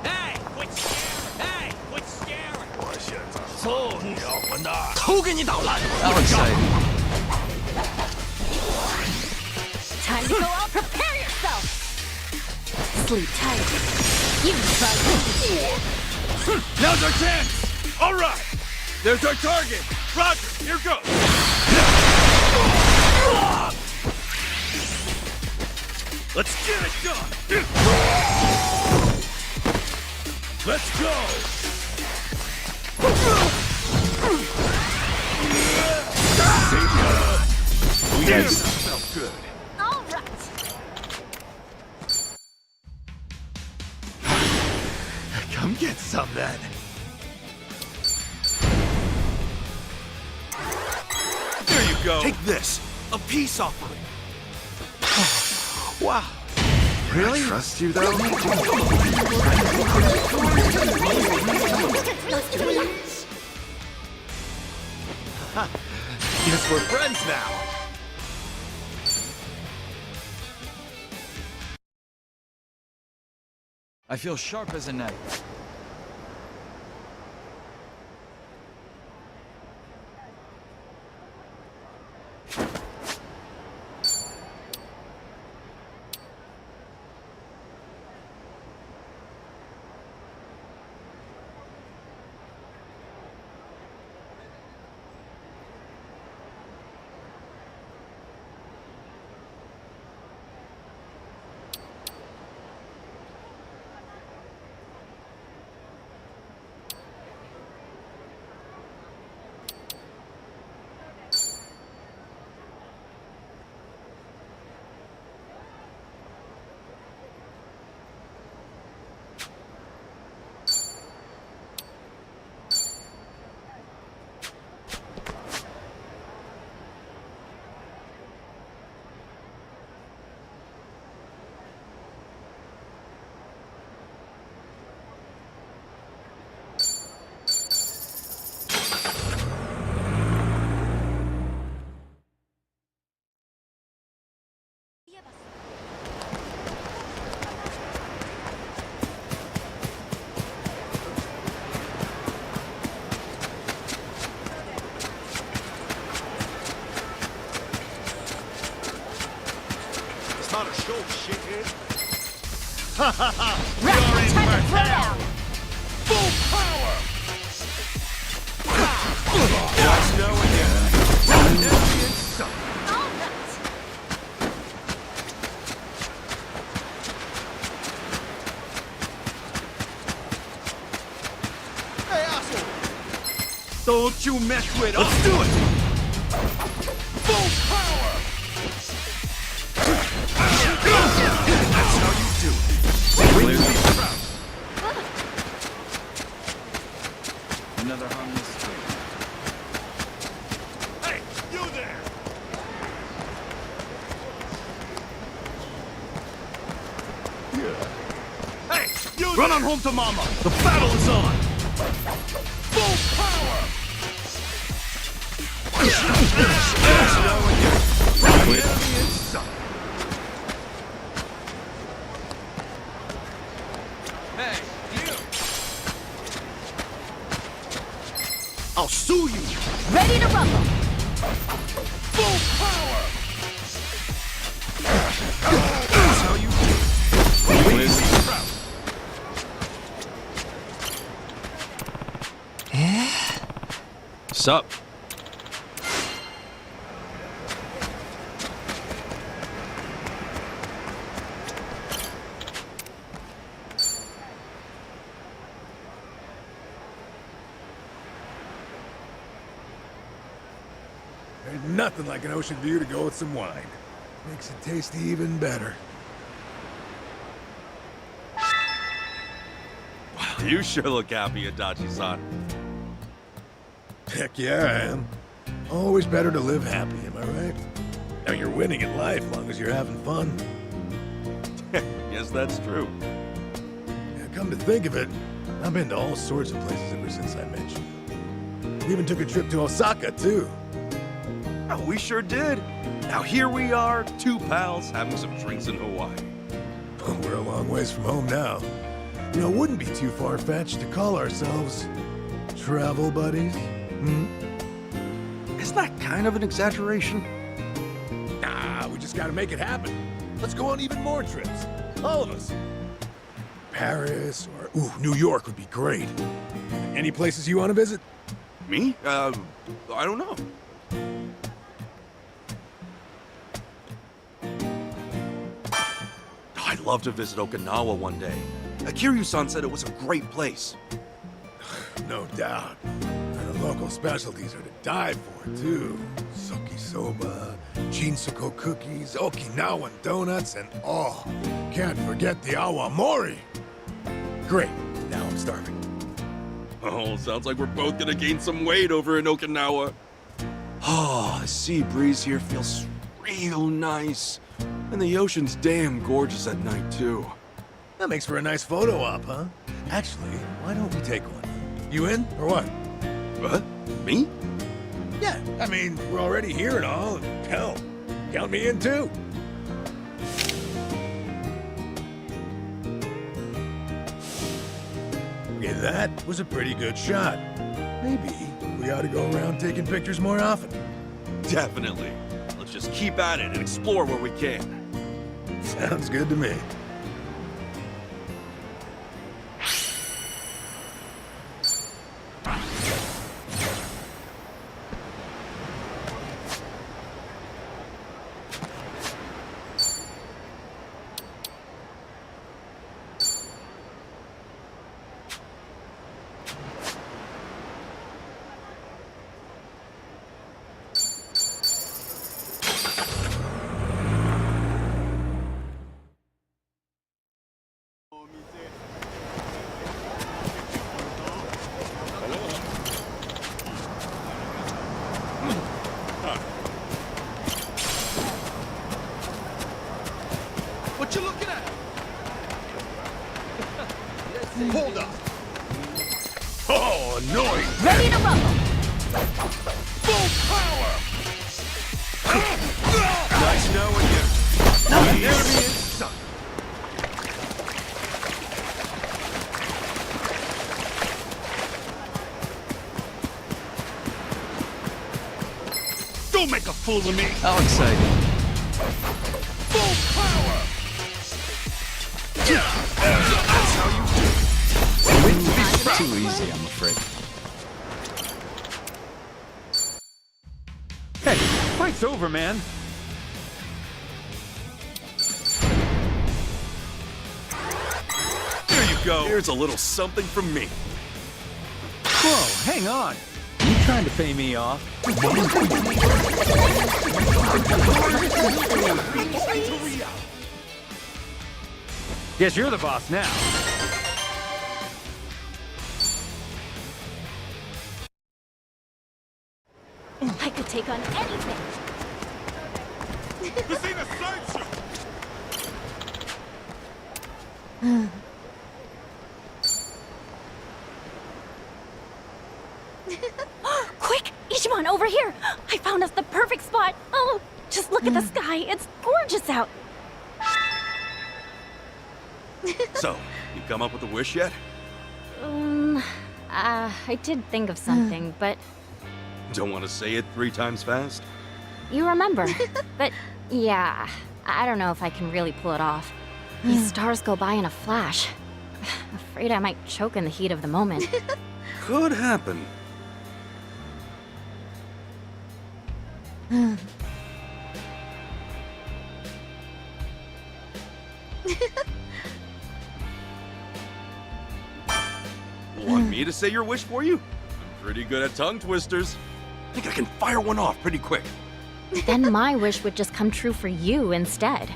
Hey, quit staring! Hey, quit staring! 我现在揍你啊，混蛋！ 都给你捣乱！ How exciting. Time to go out! Prepare yourself! Sleep tight. You bug. Now's our chance! All right! There's our target! Roger, here goes! Let's get it done! Let's go! Damn, that felt good. All right. Come get some then. There you go. Take this. A peace offering. Wow. Really? I trust you though. Guess we're friends now. I feel sharp as a knife. Not a show, shithead. Right, time to throw down. Full power! Watch now again. All right. Hey, asshole! Don't you mess with us. Let's do it! Full power! That's how you do it. Clear the route. Another harmless tree. Hey, you there! Hey, you Run there! on home to Mama! The battle is on! Full power! Hey, you! Sup? There's nothing like an ocean view to go with some wine. Makes it taste even better. You sure look happy, Adachi-san. Heck yeah, I am. Always better to live happy, am I right? Now you're winning in life, long as you're having fun. Yes, that's true. Yeah, come to think of it, I've been to all sorts of places ever since I met you. We even took a trip to Osaka, too. Oh, we sure did. Now here we are, two pals having some drinks in Hawaii. We're a long ways from home now. You know, it wouldn't be too far-fetched to call ourselves travel buddies. Isn't that kind of an exaggeration? Nah, we just gotta make it happen. Let's go on even more trips. All of us. Paris or, New York would be great. Any places you want to visit? Me? I don't know. I'd love to visit Okinawa one day. Kiryu-san said it was a great place. No doubt. And the local specialties are to die for, too. Soki-soba, Jinsuko cookies, Okinawan donuts, and can't forget the awamori. Great. Now I'm starving. Oh, sounds like we're both gonna gain some weight over in Okinawa. Oh, the sea breeze here feels real nice. And the ocean's damn gorgeous at night, too. That makes for a nice photo op, huh? Actually, why don't we take one? You in, or what? What? Me? Yeah, I mean, we're already here and all, and hell, count me in too. Okay, that was a pretty good shot. Maybe we ought to go around taking pictures more often. Definitely. Let's just keep at it and explore where we can. Sounds good to me. What you looking at? Hold up. Oh, annoying. Ready to rumble. Full power. Nice knowing you. The enemy is sunk. Don't make a fool of me. How exciting. Full power. That's how you do it. Too easy, I'm afraid. Hey, fight's over, man. There you go. Here's a little something from me. Whoa, hang on. You trying to pay me off? Guess you're the boss now. I could take on anything. This ain't a sideshow. Quick, Ichiban, over here! I found us the perfect spot. Oh, just look at the sky. It's gorgeous out. So, you come up with a wish yet? I did think of something, but Don't want to say it 3 times fast? you remember. But yeah, I don't know if I can really pull it off. These stars go by in a flash. Afraid I might choke in the heat of the moment. Could happen. Want me to say your wish for you? I'm pretty good at tongue twisters. I think I can fire one off pretty quick. Then my wish would just come true for you instead.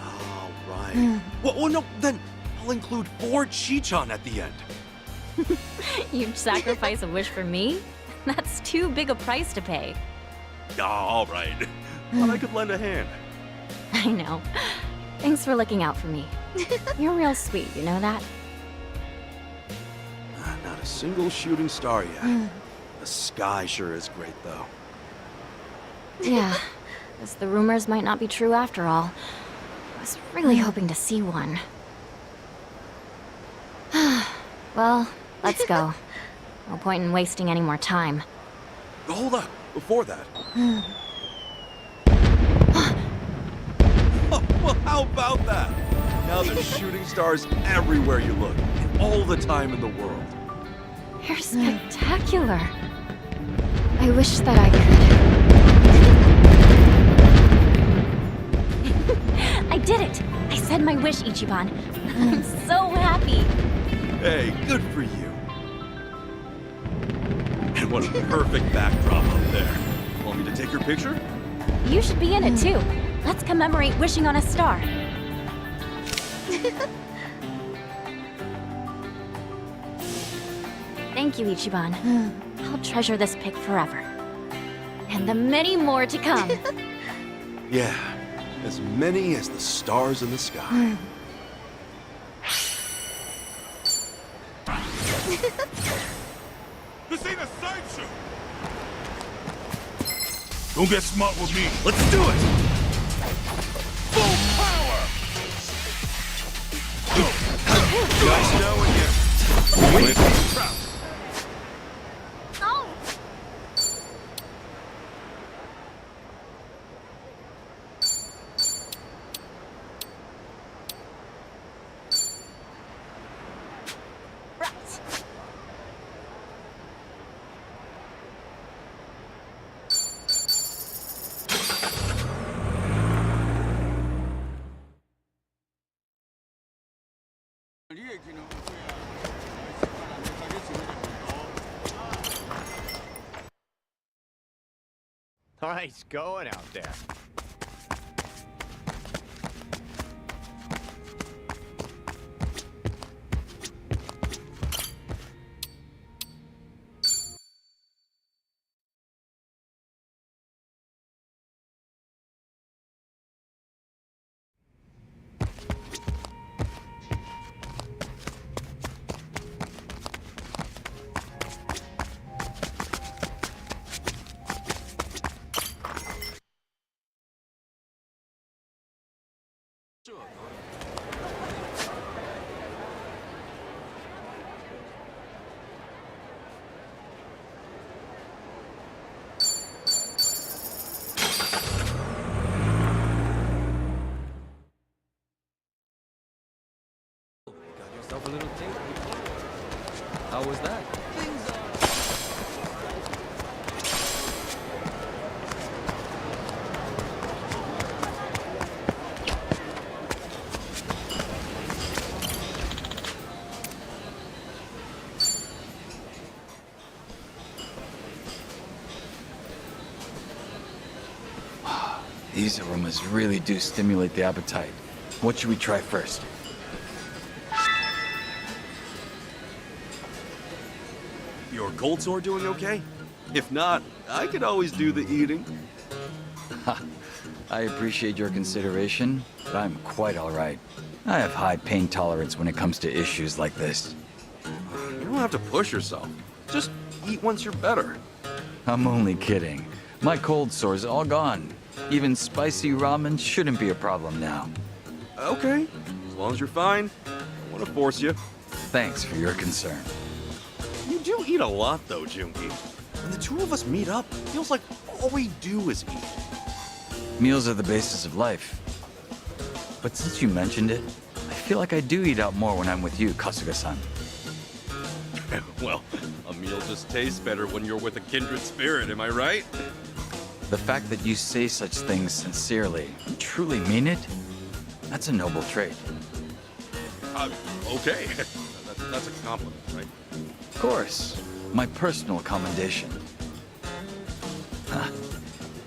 All right. Well, no, then I'll include 4 Chichan at the end. You'd sacrifice a wish for me? That's too big a price to pay. All right. Thought I could lend a hand. I know. Thanks for looking out for me. You're real sweet, you know that? Not a single shooting star yet. The sky sure is great, though. Yeah, guess the rumors might not be true after all. I was really hoping to see one. Well, let's go. No point in wasting any more time. Hold up, before that. Well, how about that? Now there's shooting stars everywhere you look, and all the time in the world. You're spectacular. I wish that I could. I did it! I said my wish, Ichiban. I'm so happy. Hey, good for you. And what a perfect backdrop up there. Want me to take your picture? You should be in it too. Let's commemorate wishing on a star. Thank you, Ichiban. I'll treasure this pic forever. And the many more to come. Yeah, as many as the stars in the sky. This ain't a sideshow! Don't get smart with me. Let's do it! Full power! Nice knowing you. Wait. Nice going out there. A little taste. How was that? These aromas really do stimulate the appetite. What should we try first? Your cold sore doing okay? If not, I could always do the eating. I appreciate your consideration, but I'm quite all right. I have high pain tolerance when it comes to issues like this. You don't have to push yourself. Just eat once you're better. I'm only kidding. My cold sore's all gone. Even spicy ramen shouldn't be a problem now. Okay, as long as you're fine. I don't want to force you. Thanks for your concern. You do eat a lot, though, Junki. When the two of us meet up, it feels like all we do is eat. Meals are the basis of life. But since you mentioned it, I feel like I do eat out more when I'm with you, Kasuga-san. Well, a meal just tastes better when you're with a kindred spirit, am I right? The fact that you say such things sincerely, and truly mean it, that's a noble trait. Okay. That's a compliment, right? Of course. My personal commendation.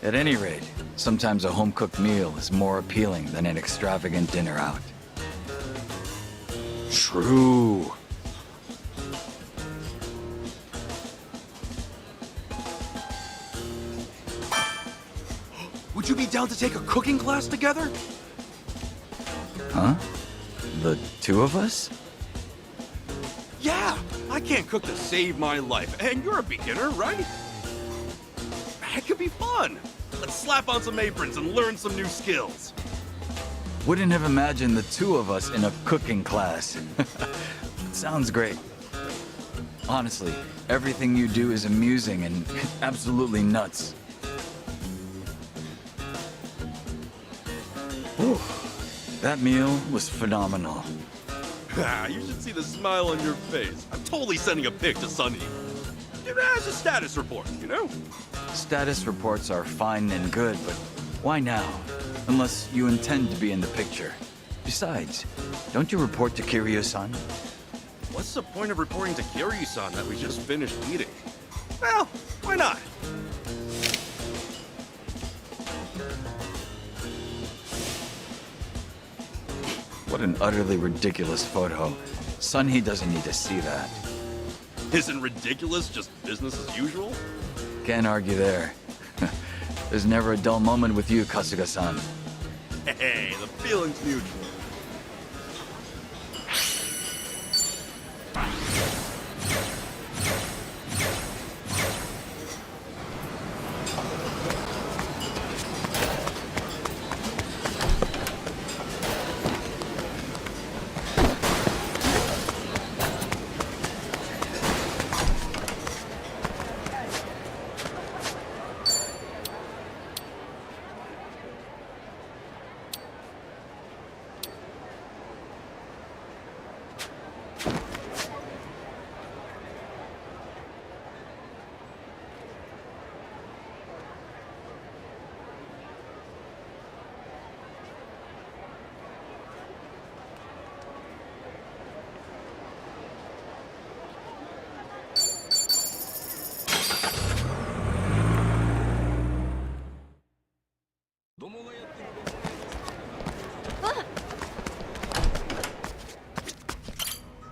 At any rate, sometimes a home-cooked meal is more appealing than an extravagant dinner out. True. Would you be down to take a cooking class together? Huh? The two of us? Yeah! I can't cook to save my life, and you're a beginner, right? That could be fun! Let's slap on some aprons and learn some new skills. Wouldn't have imagined the two of us in a cooking class. Sounds great. Honestly, everything you do is amusing and absolutely nuts. Whew. That meal was phenomenal. You should see the smile on your face. I'm totally sending a pic to Sunny. As a status report, you know? Status reports are fine and good, but why now? Unless you intend to be in the picture. Besides, don't you report to Kiryu-san? What's the point of reporting to Kiryu-san that we just finished eating? Well, why not? What an utterly ridiculous photo. Sunhee doesn't need to see that. Isn't ridiculous just business as usual? Can't argue there. There's never a dull moment with you, Kasuga-san. Hey, the feeling's mutual.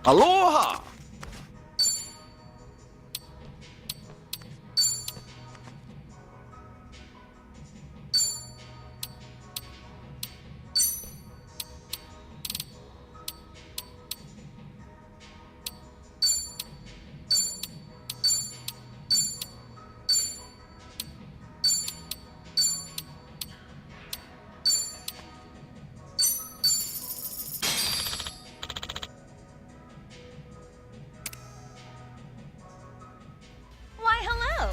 Aloha!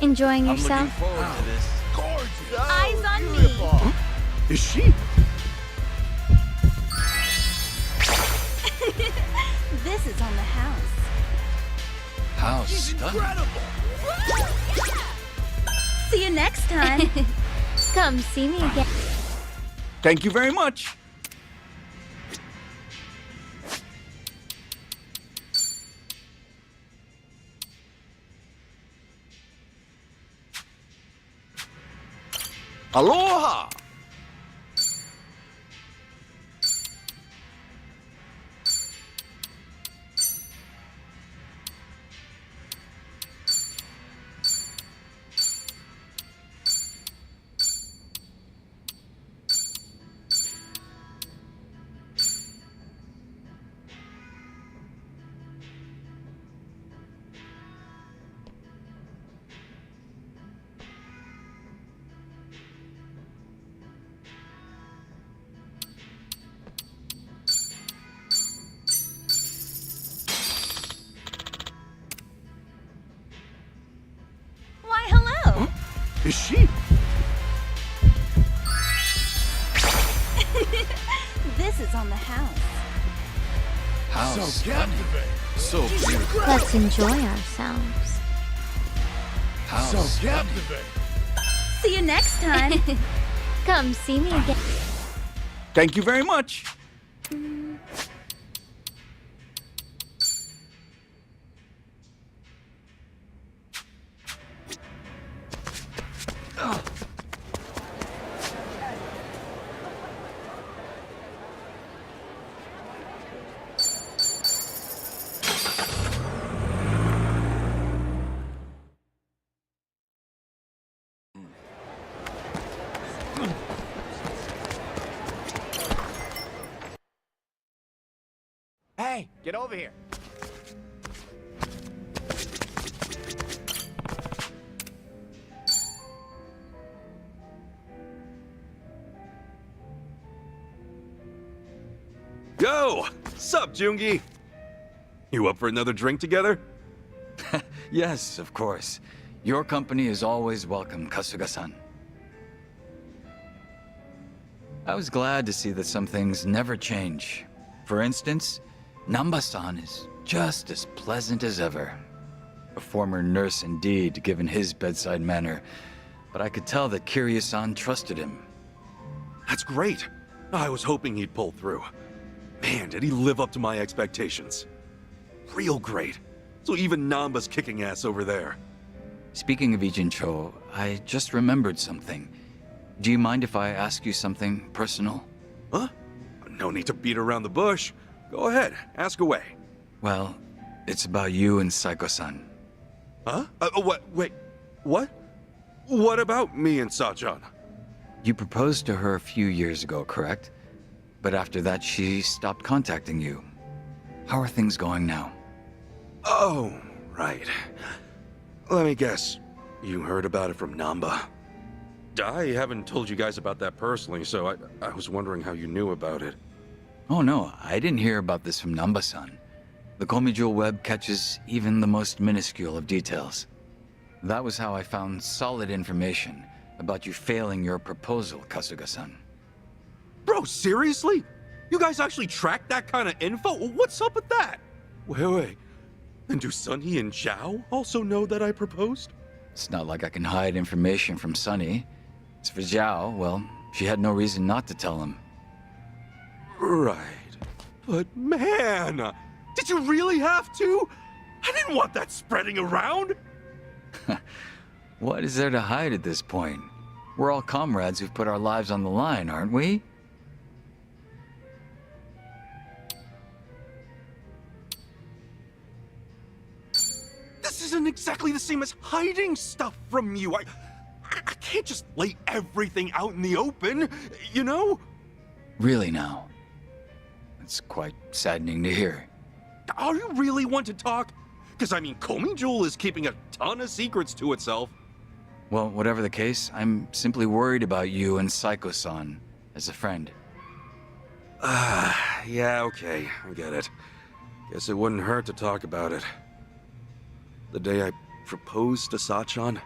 Enjoying I'm yourself? looking forward to this. Gorgeous. Eyes on me. Is she? This is on the house. How stunning. See you next time. Come see me again. Thank you very much. Aloha! Why, hello. Is she? This is on the house. How So stunning. captivating. So beautiful. Let's enjoy ourselves. How So stunning. captivating. See you next time. Come see me again. Thank you very much. Hey, get over here. Yo! Sup, Jungi? You up for another drink together? Yes, of course. Your company is always welcome, Kasuga-san. I was glad to see that some things never change. For instance, Namba-san is just as pleasant as ever. A former nurse indeed, given his bedside manner, but I could tell that Kiryu-san trusted him. That's great. I was hoping he'd pull through. Man, did he live up to my expectations. Real great. So even Namba's kicking ass over there. Speaking of Ijincho, I just remembered something. Do you mind if I ask you something personal? Huh? No need to beat around the bush. Go ahead, ask away. Well, it's about you and Saiko-san. Huh? What? Wait, what? What about me and Sachan? You proposed to her a few years ago, correct? But after that, she stopped contacting you. How are things going now? Oh, right. Let me guess. You heard about it from Namba. I haven't told you guys about that personally, so I was wondering how you knew about it. Oh no, I didn't hear about this from Namba-san. The Komijul web catches even the most minuscule of details. That was how I found solid information about you failing your proposal, Kasuga-san. Bro, seriously? You guys actually track that kind of info? What's up with that? Wait. And do Sunny and Zhao also know that I proposed? It's not like I can hide information from Sunny. As for Zhao, well, she had no reason not to tell him. Right. But man, did you really have to? I didn't want that spreading around. What is there to hide at this point? We're all comrades who've put our lives on the line, aren't we? This isn't exactly the same as hiding stuff from you. I can't just lay everything out in the open, you know? Really now? It's quite saddening to hear. Are you really want to talk? Because, I mean, Komijul is keeping a ton of secrets to itself. Well, whatever the case, I'm simply worried about you and Saiko-san as a friend. Yeah, okay, I get it. Guess it wouldn't hurt to talk about it. The day I proposed to Sachan,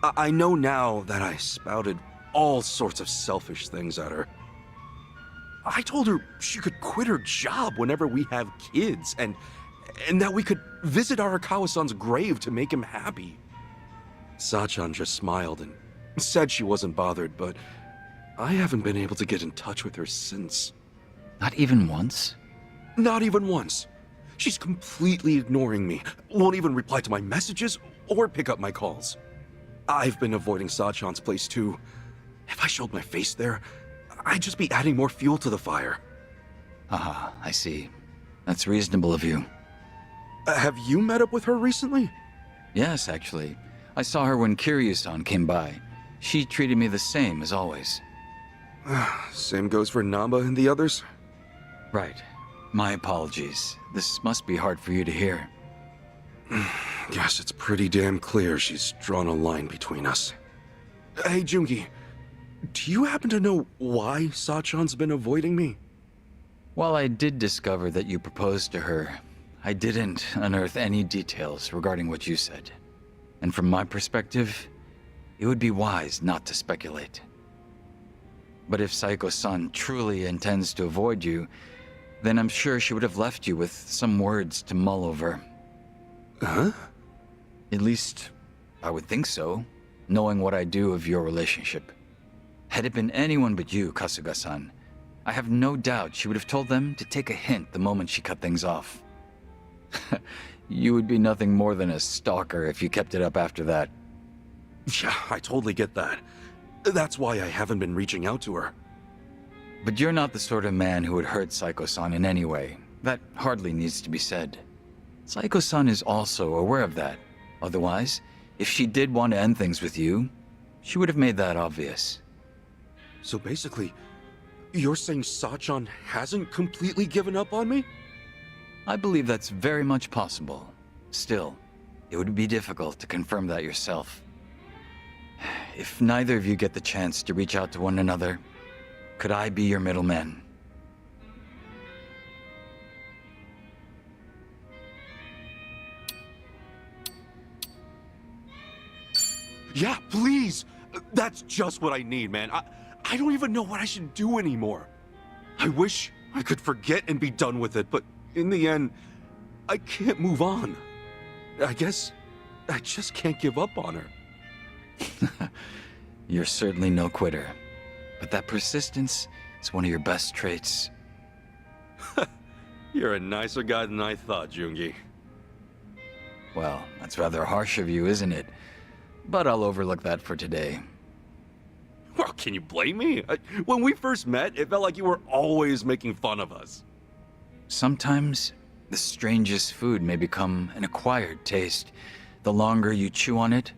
I know now that I spouted all sorts of selfish things at her. I told her she could quit her job whenever we have kids, and that we could visit Arakawa-san's grave to make him happy. Sachan just smiled and said she wasn't bothered, but I haven't been able to get in touch with her since. Not even once? Not even once. She's completely ignoring me, won't even reply to my messages or pick up my calls. I've been avoiding Sachan's place too. If I showed my face there, I'd just be adding more fuel to the fire. Ah, I see. That's reasonable of you. Have you met up with her recently? Yes, actually. I saw her when Kiryu-san came by. She treated me the same as always. Same goes for Namba and the others? Right. My apologies. This must be hard for you to hear. Yes, it's pretty damn clear she's drawn a line between us. Hey, Jungi, do you happen to know why Sachan's been avoiding me? While I did discover that you proposed to her, I didn't unearth any details regarding what you said. And from my perspective, it would be wise not to speculate. But if Saiko-san truly intends to avoid you, then I'm sure she would have left you with some words to mull over. Huh? At least, I would think so. knowing what I do of your relationship. Had it been anyone but you, Kasuga-san, I have no doubt she would have told them to take a hint the moment she cut things off. You would be nothing more than a stalker if you kept it up after that. Yeah, I totally get that. That's why I haven't been reaching out to her. But you're not the sort of man who would hurt Saiko-san in any way. That hardly needs to be said. Saiko-san is also aware of that. Otherwise, if she did want to end things with you, she would have made that obvious. So basically, you're saying Sachan hasn't completely given up on me? I believe that's very much possible. Still, it would be difficult to confirm that yourself. If neither of you get the chance to reach out to one another, could I be your middleman? Yeah, please! That's just what I need, man. I don't even know what I should do anymore. I wish I could forget and be done with it, but in the end, I can't move on. I guess I just can't give up on her. You're certainly no quitter, but that persistence is one of your best traits. You're a nicer guy than I thought, Jungi. Well, that's rather harsh of you, isn't it? But I'll overlook that for today. Well, can you blame me? When we first met, it felt like you were always making fun of us. Sometimes, the strangest food may become an acquired taste. The longer you chew on it,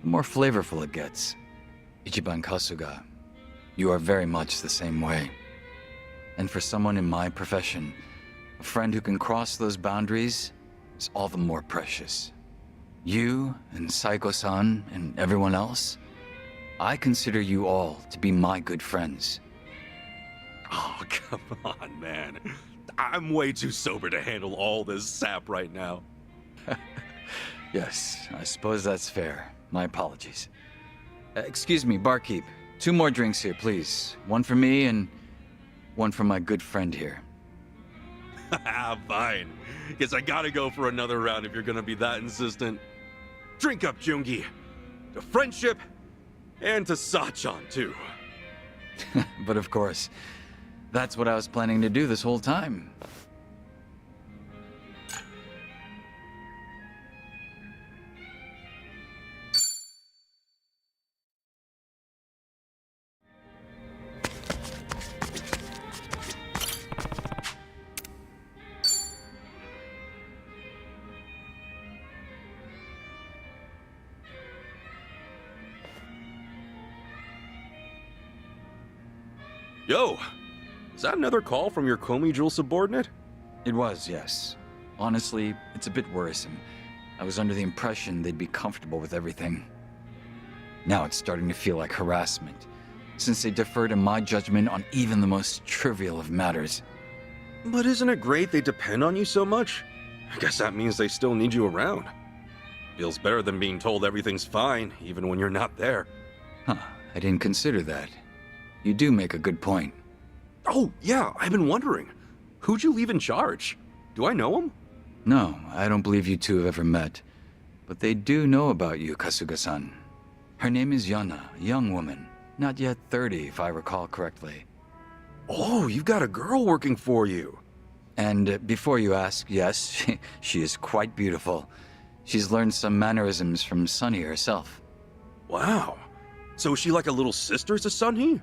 the more flavorful it gets. Itiban Kasuga, you are very much the same way. And for someone in my profession, a friend who can cross those boundaries is all the more precious. You and Saiko-san and everyone else, I consider you all to be my good friends. Oh, come on, man. I'm way too sober to handle all this sap right now. Yes, I suppose that's fair. My apologies. Excuse me, barkeep. 2 more drinks here, please. One for me and one for my good friend here. Fine. Guess I gotta go for another round if you're gonna be that insistent. Drink up, Jungi. To friendship, and to Sachan, too. But of course, that's what I was planning to do this whole time. Yo, is that another call from your Komi Jewel subordinate? It was, yes. Honestly, it's a bit worrisome. I was under the impression they'd be comfortable with everything. Now it's starting to feel like harassment, since they defer to my judgment on even the most trivial of matters. But isn't it great they depend on you so much? I guess that means they still need you around. Feels better than being told everything's fine, even when you're not there. Huh, I didn't consider that. You do make a good point. Oh, yeah, I've been wondering. Who'd you leave in charge? Do I know him? No, I don't believe you two have ever met. But they do know about you, Kasuga-san. Her name is Yana, a young woman. Not yet 30, if I recall correctly. Oh, you've got a girl working for you. And before you ask, yes, she is quite beautiful. She's learned some mannerisms from Sunny herself. Wow. So is she like a little sister to Sunny?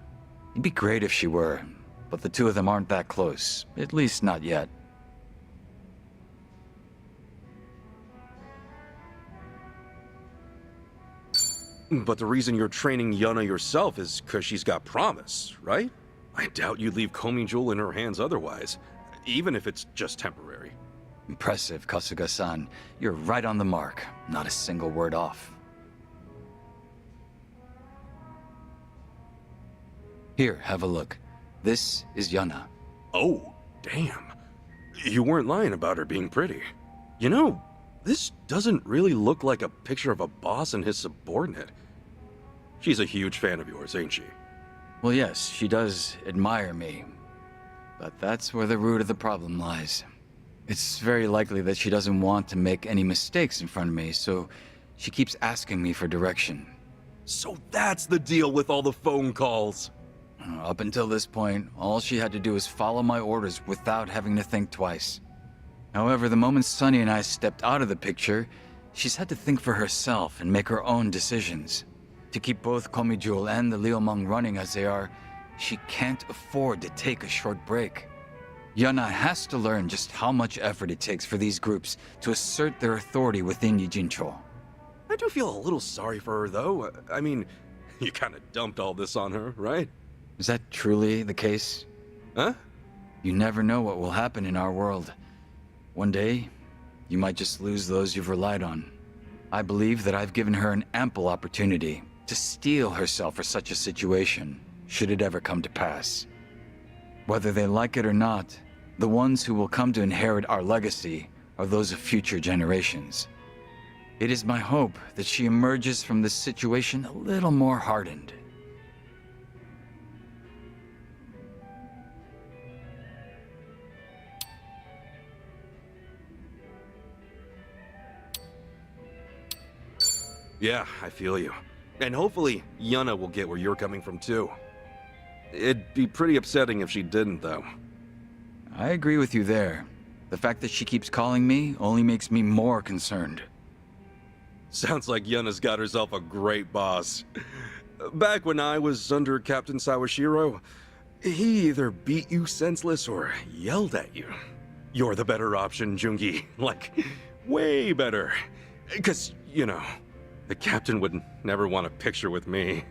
It'd be great if she were, but the two of them aren't that close. At least not yet. But the reason you're training Yana yourself is because she's got promise, right? I doubt you'd leave Komi Jewel in her hands otherwise, even if it's just temporary. Impressive, Kasuga-san. You're right on the mark. Not a single word off. Here, have a look. This is Yana. Oh, damn. You weren't lying about her being pretty. You know, this doesn't really look like a picture of a boss and his subordinate. She's a huge fan of yours, ain't she? Well, yes, she does admire me. But that's where the root of the problem lies. It's very likely that she doesn't want to make any mistakes in front of me, so she keeps asking me for direction. So that's the deal with all the phone calls. Up until this point, all she had to do was follow my orders without having to think twice. However, the moment Sunny and I stepped out of the picture, she's had to think for herself and make her own decisions. To keep both Komijul and the Liumang running as they are, she can't afford to take a short break. Yana has to learn just how much effort it takes for these groups to assert their authority within Yijincho. I do feel a little sorry for her, though. I mean, you kind of dumped all this on her, right? Is that truly the case? Huh? You never know what will happen in our world. One day, you might just lose those you've relied on. I believe that I've given her an ample opportunity to steel herself for such a situation, should it ever come to pass. Whether they like it or not, the ones who will come to inherit our legacy are those of future generations. It is my hope that she emerges from this situation a little more hardened. Yeah, I feel you. And hopefully, Yana will get where you're coming from, too. It'd be pretty upsetting if she didn't, though. I agree with you there. The fact that she keeps calling me only makes me more concerned. Sounds like Yana's got herself a great boss. Back when I was under Captain Sawashiro, he either beat you senseless or yelled at you. You're the better option, Jungi. Like, way better. 'Cause, you know, the captain would never want a picture with me.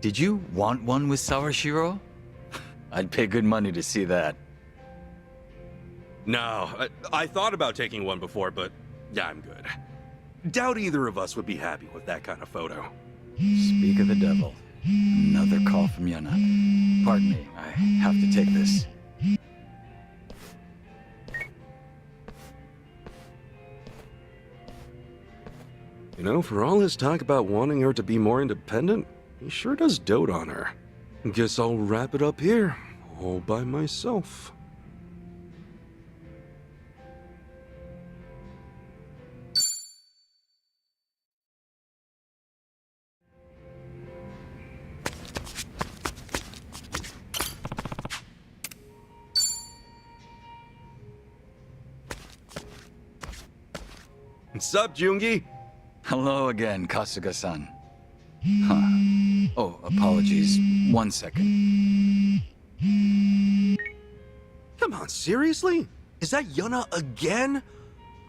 Did you want one with Sawashiro? I'd pay good money to see that. No, I thought about taking one before, but yeah, I'm good. Doubt either of us would be happy with that kind of photo. Speak of the devil. Another call from Yana. Pardon me, I have to take this. You know, for all his talk about wanting her to be more independent, he sure does dote on her. Guess I'll wrap it up here, all by myself. What's up, Jungi? Hello again, Kasuga-san. Huh. Oh, apologies. 1 second. Come on, seriously? Is that Yana again?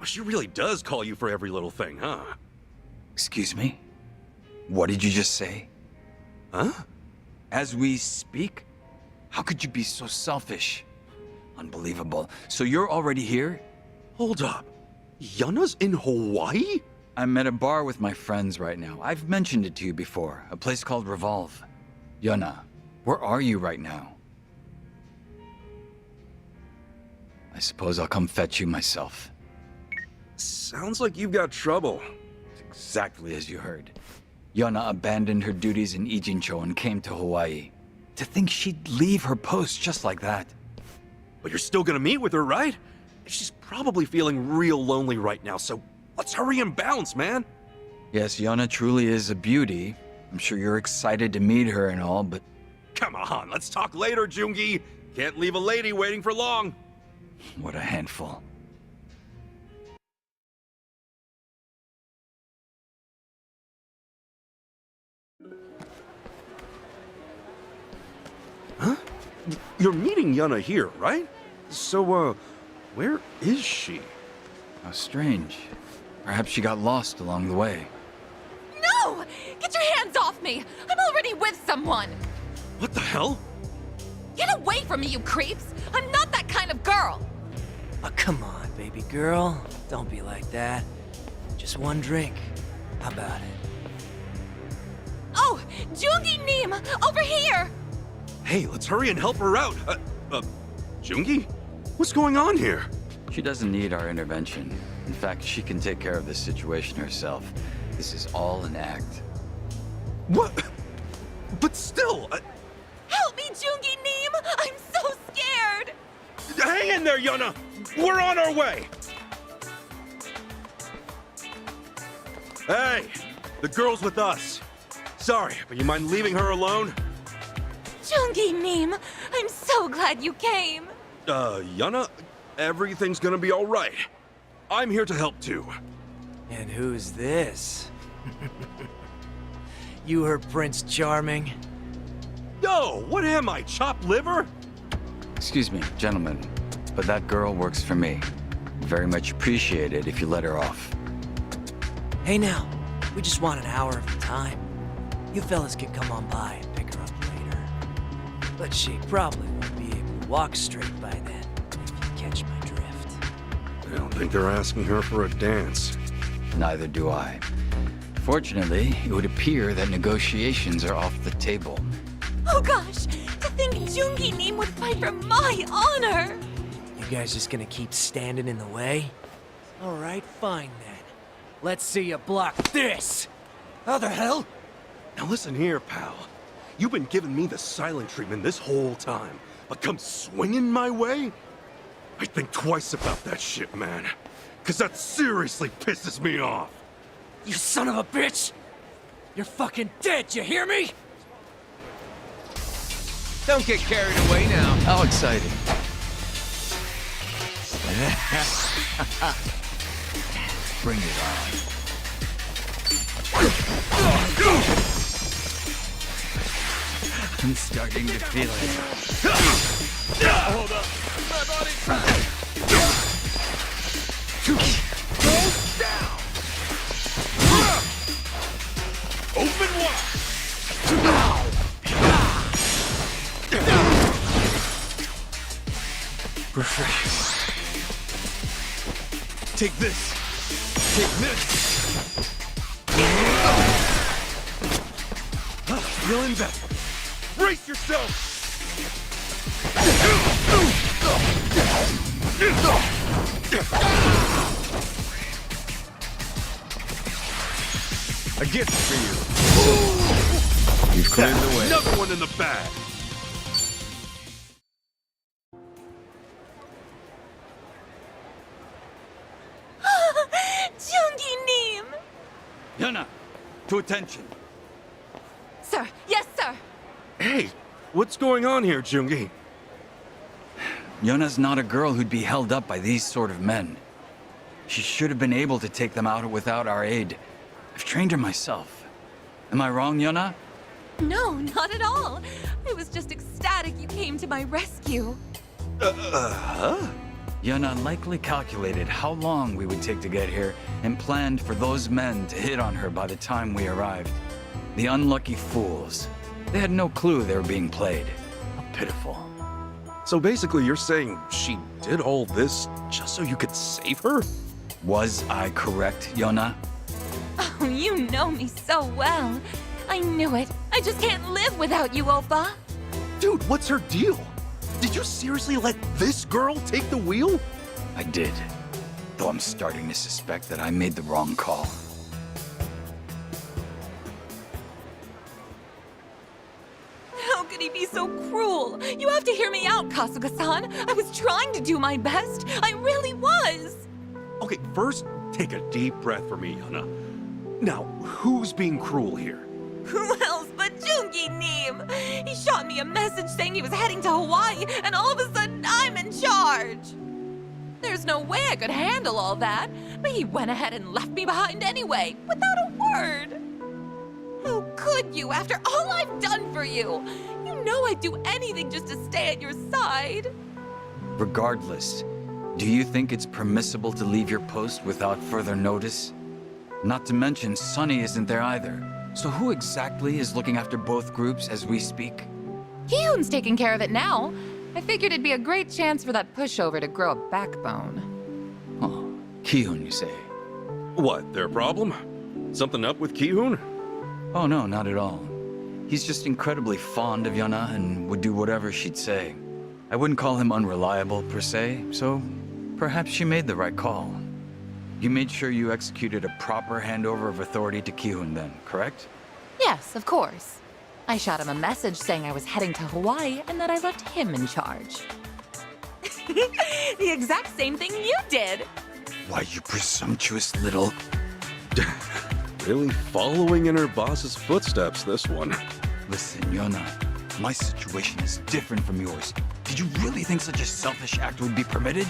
Oh, she really does call you for every little thing, huh? Excuse me? What did you just say? Huh? As we speak? How could you be so selfish? Unbelievable. So you're already here? Hold up. Yana's in Hawaii? I'm at a bar with my friends right now. I've mentioned it to you before. A place called Revolve. Yana, where are you right now? I suppose I'll come fetch you myself. Sounds like you've got trouble. Exactly as you heard. Yana abandoned her duties in Ijincho and came to Hawaii. To think she'd leave her post just like that. But you're still gonna meet with her, right? She's probably feeling real lonely right now, so let's hurry and bounce, man. Yes, Yana truly is a beauty. I'm sure you're excited to meet her and all, but... Come on, let's talk later, Jungi. Can't leave a lady waiting for long. What a handful. Huh? You're meeting Yana here, right? So, where is she? How strange. Perhaps she got lost along the way. No! Get your hands off me! I'm already with someone! What the hell? Get away from me, you creeps! I'm not that kind of girl! Oh, come on, baby girl. Don't be like that. Just one drink. How about it? Oh! Jungi Neem! Over here! Hey, let's hurry and help her out. Jungi? What's going on here? She doesn't need our intervention. In fact, she can take care of this situation herself. This is all an act. What? But still... Help me, Jungi Neem! I'm so scared! Hang in there, Yana! We're on our way! Hey! The girl's with us. Sorry, but you mind leaving her alone? Jungi Neem, I'm so glad you came. Yana, everything's gonna be all right. I'm here to help too. And who's this? You her Prince Charming? Yo, what am I, chopped liver? Excuse me, gentlemen, but that girl works for me. Very much appreciated if you let her off. Hey now, we just want an hour of your time. You fellas can come on by and pick her up later. But she probably won't be able to walk straight by then, if you catch my drift. I don't think they're asking her for a dance. Neither do I. Fortunately, it would appear that negotiations are off the table. Oh gosh, to think Jungi Neem would fight for my honor! You guys just gonna keep standing in the way? Alright, fine then. Let's see you block this! How the hell? Now listen here, pal. You've been giving me the silent treatment this whole time, but come swinging my way? I think twice about that shit, man. Cause that seriously pisses me off. You son of a bitch! You're fucking dead, you hear me? Don't get carried away now. How exciting. Bring it on. I'm starting to feel it. Hold up. My body's Go down. Open wide. Refresh. Take this. Take this. Feeling better. Brace yourself. A gift for you. You've cleared the way. Another one in the bag. Jungi Neem! Yana, to attention. Sir, yes, sir! Hey, what's going on here, Jungi? Yona's not a girl who'd be held up by these sort of men. She should have been able to take them out without our aid. I've trained her myself. Am I wrong, Yona? No, not at all. I was just ecstatic you came to my rescue. Yona likely calculated how long we would take to get here and planned for those men to hit on her by the time we arrived. The unlucky fools. They had no clue they were being played. How pitiful. So basically you're saying she did all this just so you could save her? Was I correct, Yona? Oh, you know me so well. I knew it. I just can't live without you, Oppa. Dude, what's her deal? Did you seriously let this girl take the wheel? I did. Though I'm starting to suspect that I made the wrong call. How could he be so cruel? You have to hear me out, Kasuga-san. I was trying to do my best. I really was. Okay, first, take a deep breath for me, Yana. Now, who's being cruel here? Who else but Jungi Neem? He shot me a message saying he was heading to Hawaii, and all of a sudden I'm in charge. There's no way I could handle all that, but he went ahead and left me behind anyway, without a word. How could you, after all I've done for you? You know I'd do anything just to stay at your side. Regardless, do you think it's permissible to leave your post without further notice? Not to mention, Sunny isn't there either. So who exactly is looking after both groups as we speak? Ki-hoon's taking care of it now. I figured it'd be a great chance for that pushover to grow a backbone. Oh, Ki-hoon, you say? What, their problem? Something up with Ki-hoon? Oh no, not at all. He's just incredibly fond of Yona and would do whatever she'd say. I wouldn't call him unreliable per se, so perhaps she made the right call. You made sure you executed a proper handover of authority to Ki-hoon then, correct? Yes, of course. I shot him a message saying I was heading to Hawaii and that I left him in charge. The exact same thing you did. Why, you presumptuous little... Really following in her boss's footsteps, this one. Listen, Yona, my situation is different from yours. Did you really think such a selfish act would be permitted?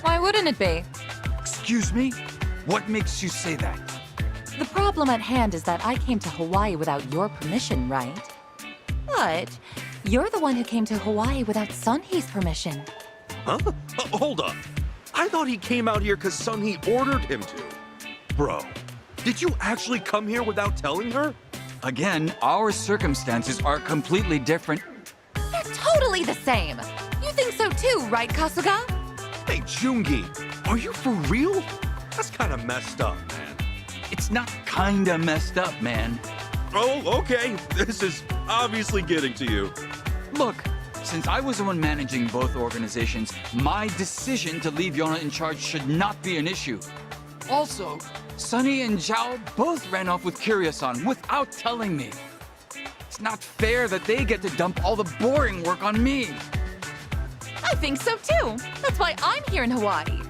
Why wouldn't it be? Excuse me? What makes you say that? The problem at hand is that I came to Hawaii without your permission, right? But you're the one who came to Hawaii without Sunhee's permission. Huh? Hold up. I thought he came out here because Sunhee ordered him to. Bro, did you actually come here without telling her? Again, our circumstances are completely different. They're totally the same. You think so too, right, Kasuga? Hey, Jungi, are you for real? That's kind of messed up, man. It's not kinda messed up, man. Oh, okay. This is obviously getting to you. Look, since I was the one managing both organizations, my decision to leave Yona in charge should not be an issue. Also, Sunny and Zhao both ran off with Kiryu-san without telling me. It's not fair that they get to dump all the boring work on me. I think so too. That's why I'm here in Hawaii.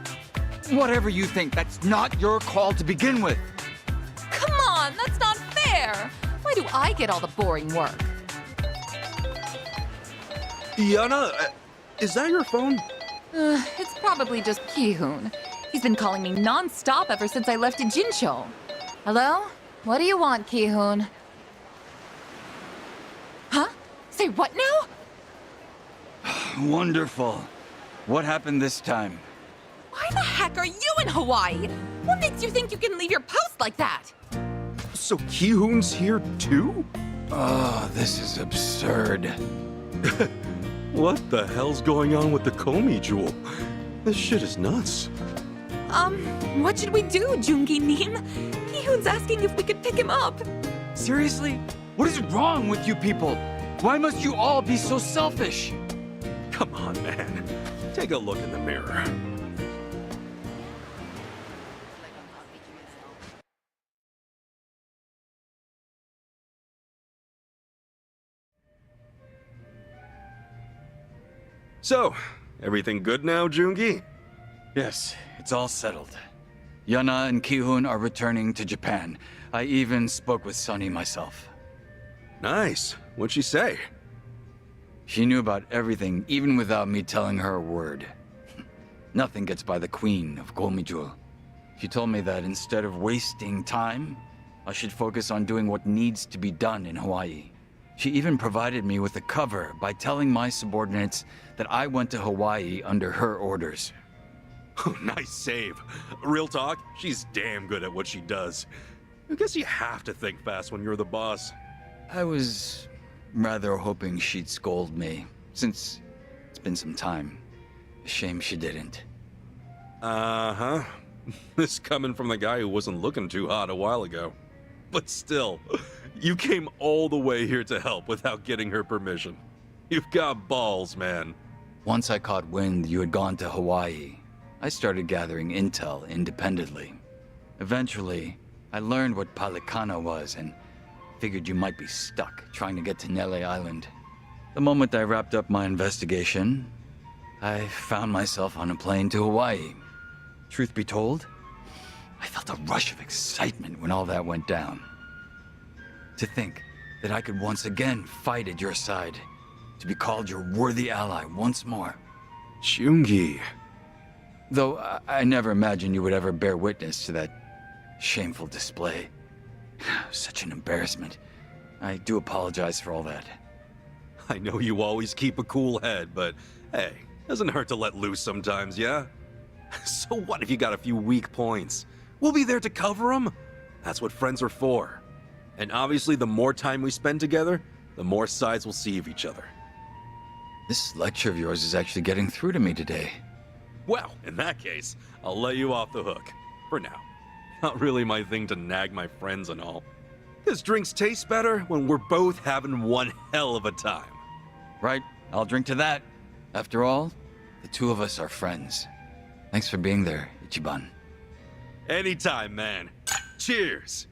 Whatever you think, that's not your call to begin with. Come on, that's not fair. Why do I get all the boring work? Yana, is that your phone? It's probably just Ki-hoon. He's been calling me non-stop ever since I left Jincho. Hello? What do you want, Ki-hoon? Huh? Say what now? Wonderful. What happened this time? Why the heck are you in Hawaii? What makes you think you can leave your post like that? So Ki-hoon's here too? Oh, this is absurd. What the hell's going on with the Komi jewel? This shit is nuts. What should we do, Jungi-nin? Ki-hoon's asking if we could pick him up. Seriously? What is wrong with you people? Why must you all be so selfish? Come on, man. Take a look in the mirror. So, everything good now, Jungi? Yes, it's all settled. Yana and Ki-hoon are returning to Japan. I even spoke with Sunny myself. Nice. What'd she say? She knew about everything, even without me telling her a word. Nothing gets by the Queen of Komijul. She told me that instead of wasting time, I should focus on doing what needs to be done in Hawaii. She even provided me with a cover by telling my subordinates that I went to Hawaii under her orders. Nice save. Real talk, she's damn good at what she does. I guess you have to think fast when you're the boss. I was rather hoping she'd scold me, since it's been some time. A shame she didn't. Uh-huh. This coming from the guy who wasn't looking too hot a while ago. But still, you came all the way here to help without getting her permission. You've got balls, man. Once I caught wind you had gone to Hawaii, I started gathering intel independently. Eventually, I learned what Palikana was and figured you might be stuck trying to get to Nele Island. The moment I wrapped up my investigation, I found myself on a plane to Hawaii. Truth be told, I felt a rush of excitement when all that went down. To think that I could once again fight at your side, to be called your worthy ally once more. Jungi. Though I never imagined you would ever bear witness to that shameful display. Such an embarrassment. I do apologize for all that. I know you always keep a cool head, but hey, doesn't hurt to let loose sometimes, yeah? So what if you got a few weak points? We'll be there to cover them. That's what friends are for. And obviously, the more time we spend together, the more sides we'll see of each other. This lecture of yours is actually getting through to me today. Well, in that case, I'll let you off the hook. For now. Not really my thing to nag my friends and all. Because drinks taste better when we're both having one hell of a time. Right, I'll drink to that. After all, the two of us are friends. Thanks for being there, Ichiban. Anytime, man. Cheers!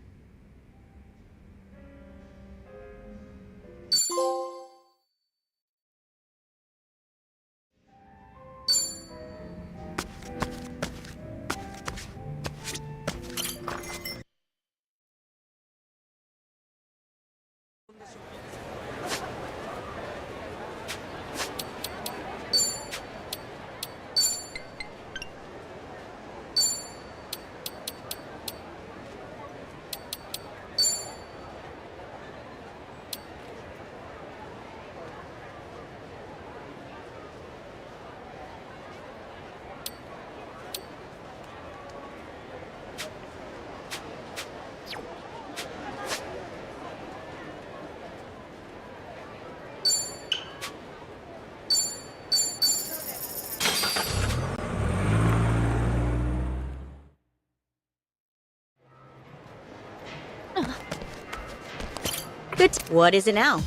Good. What is it now?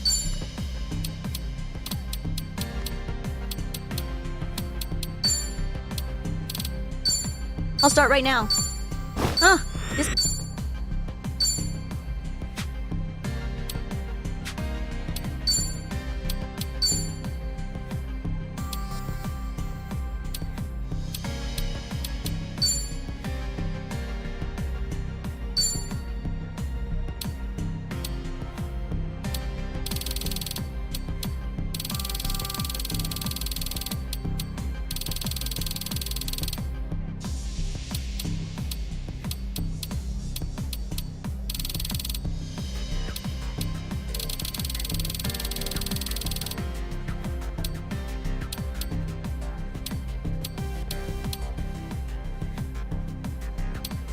I'll start right now. Huh, this...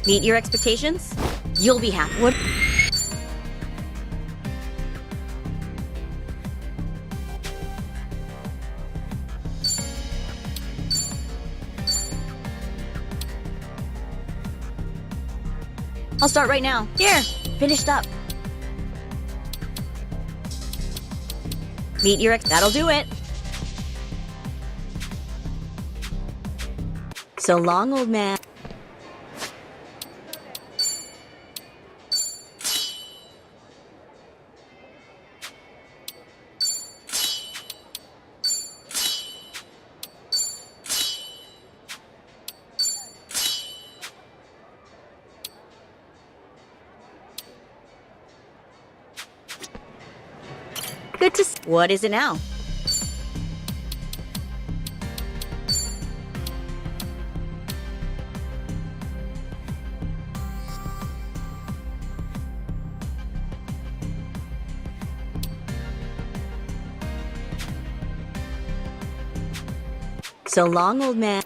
Meet your expectations? You'll be happy. What? I'll start right now. Here, finished up. Meet your that'll do it. So long, old man. Good to see. What is it now? So long, old man.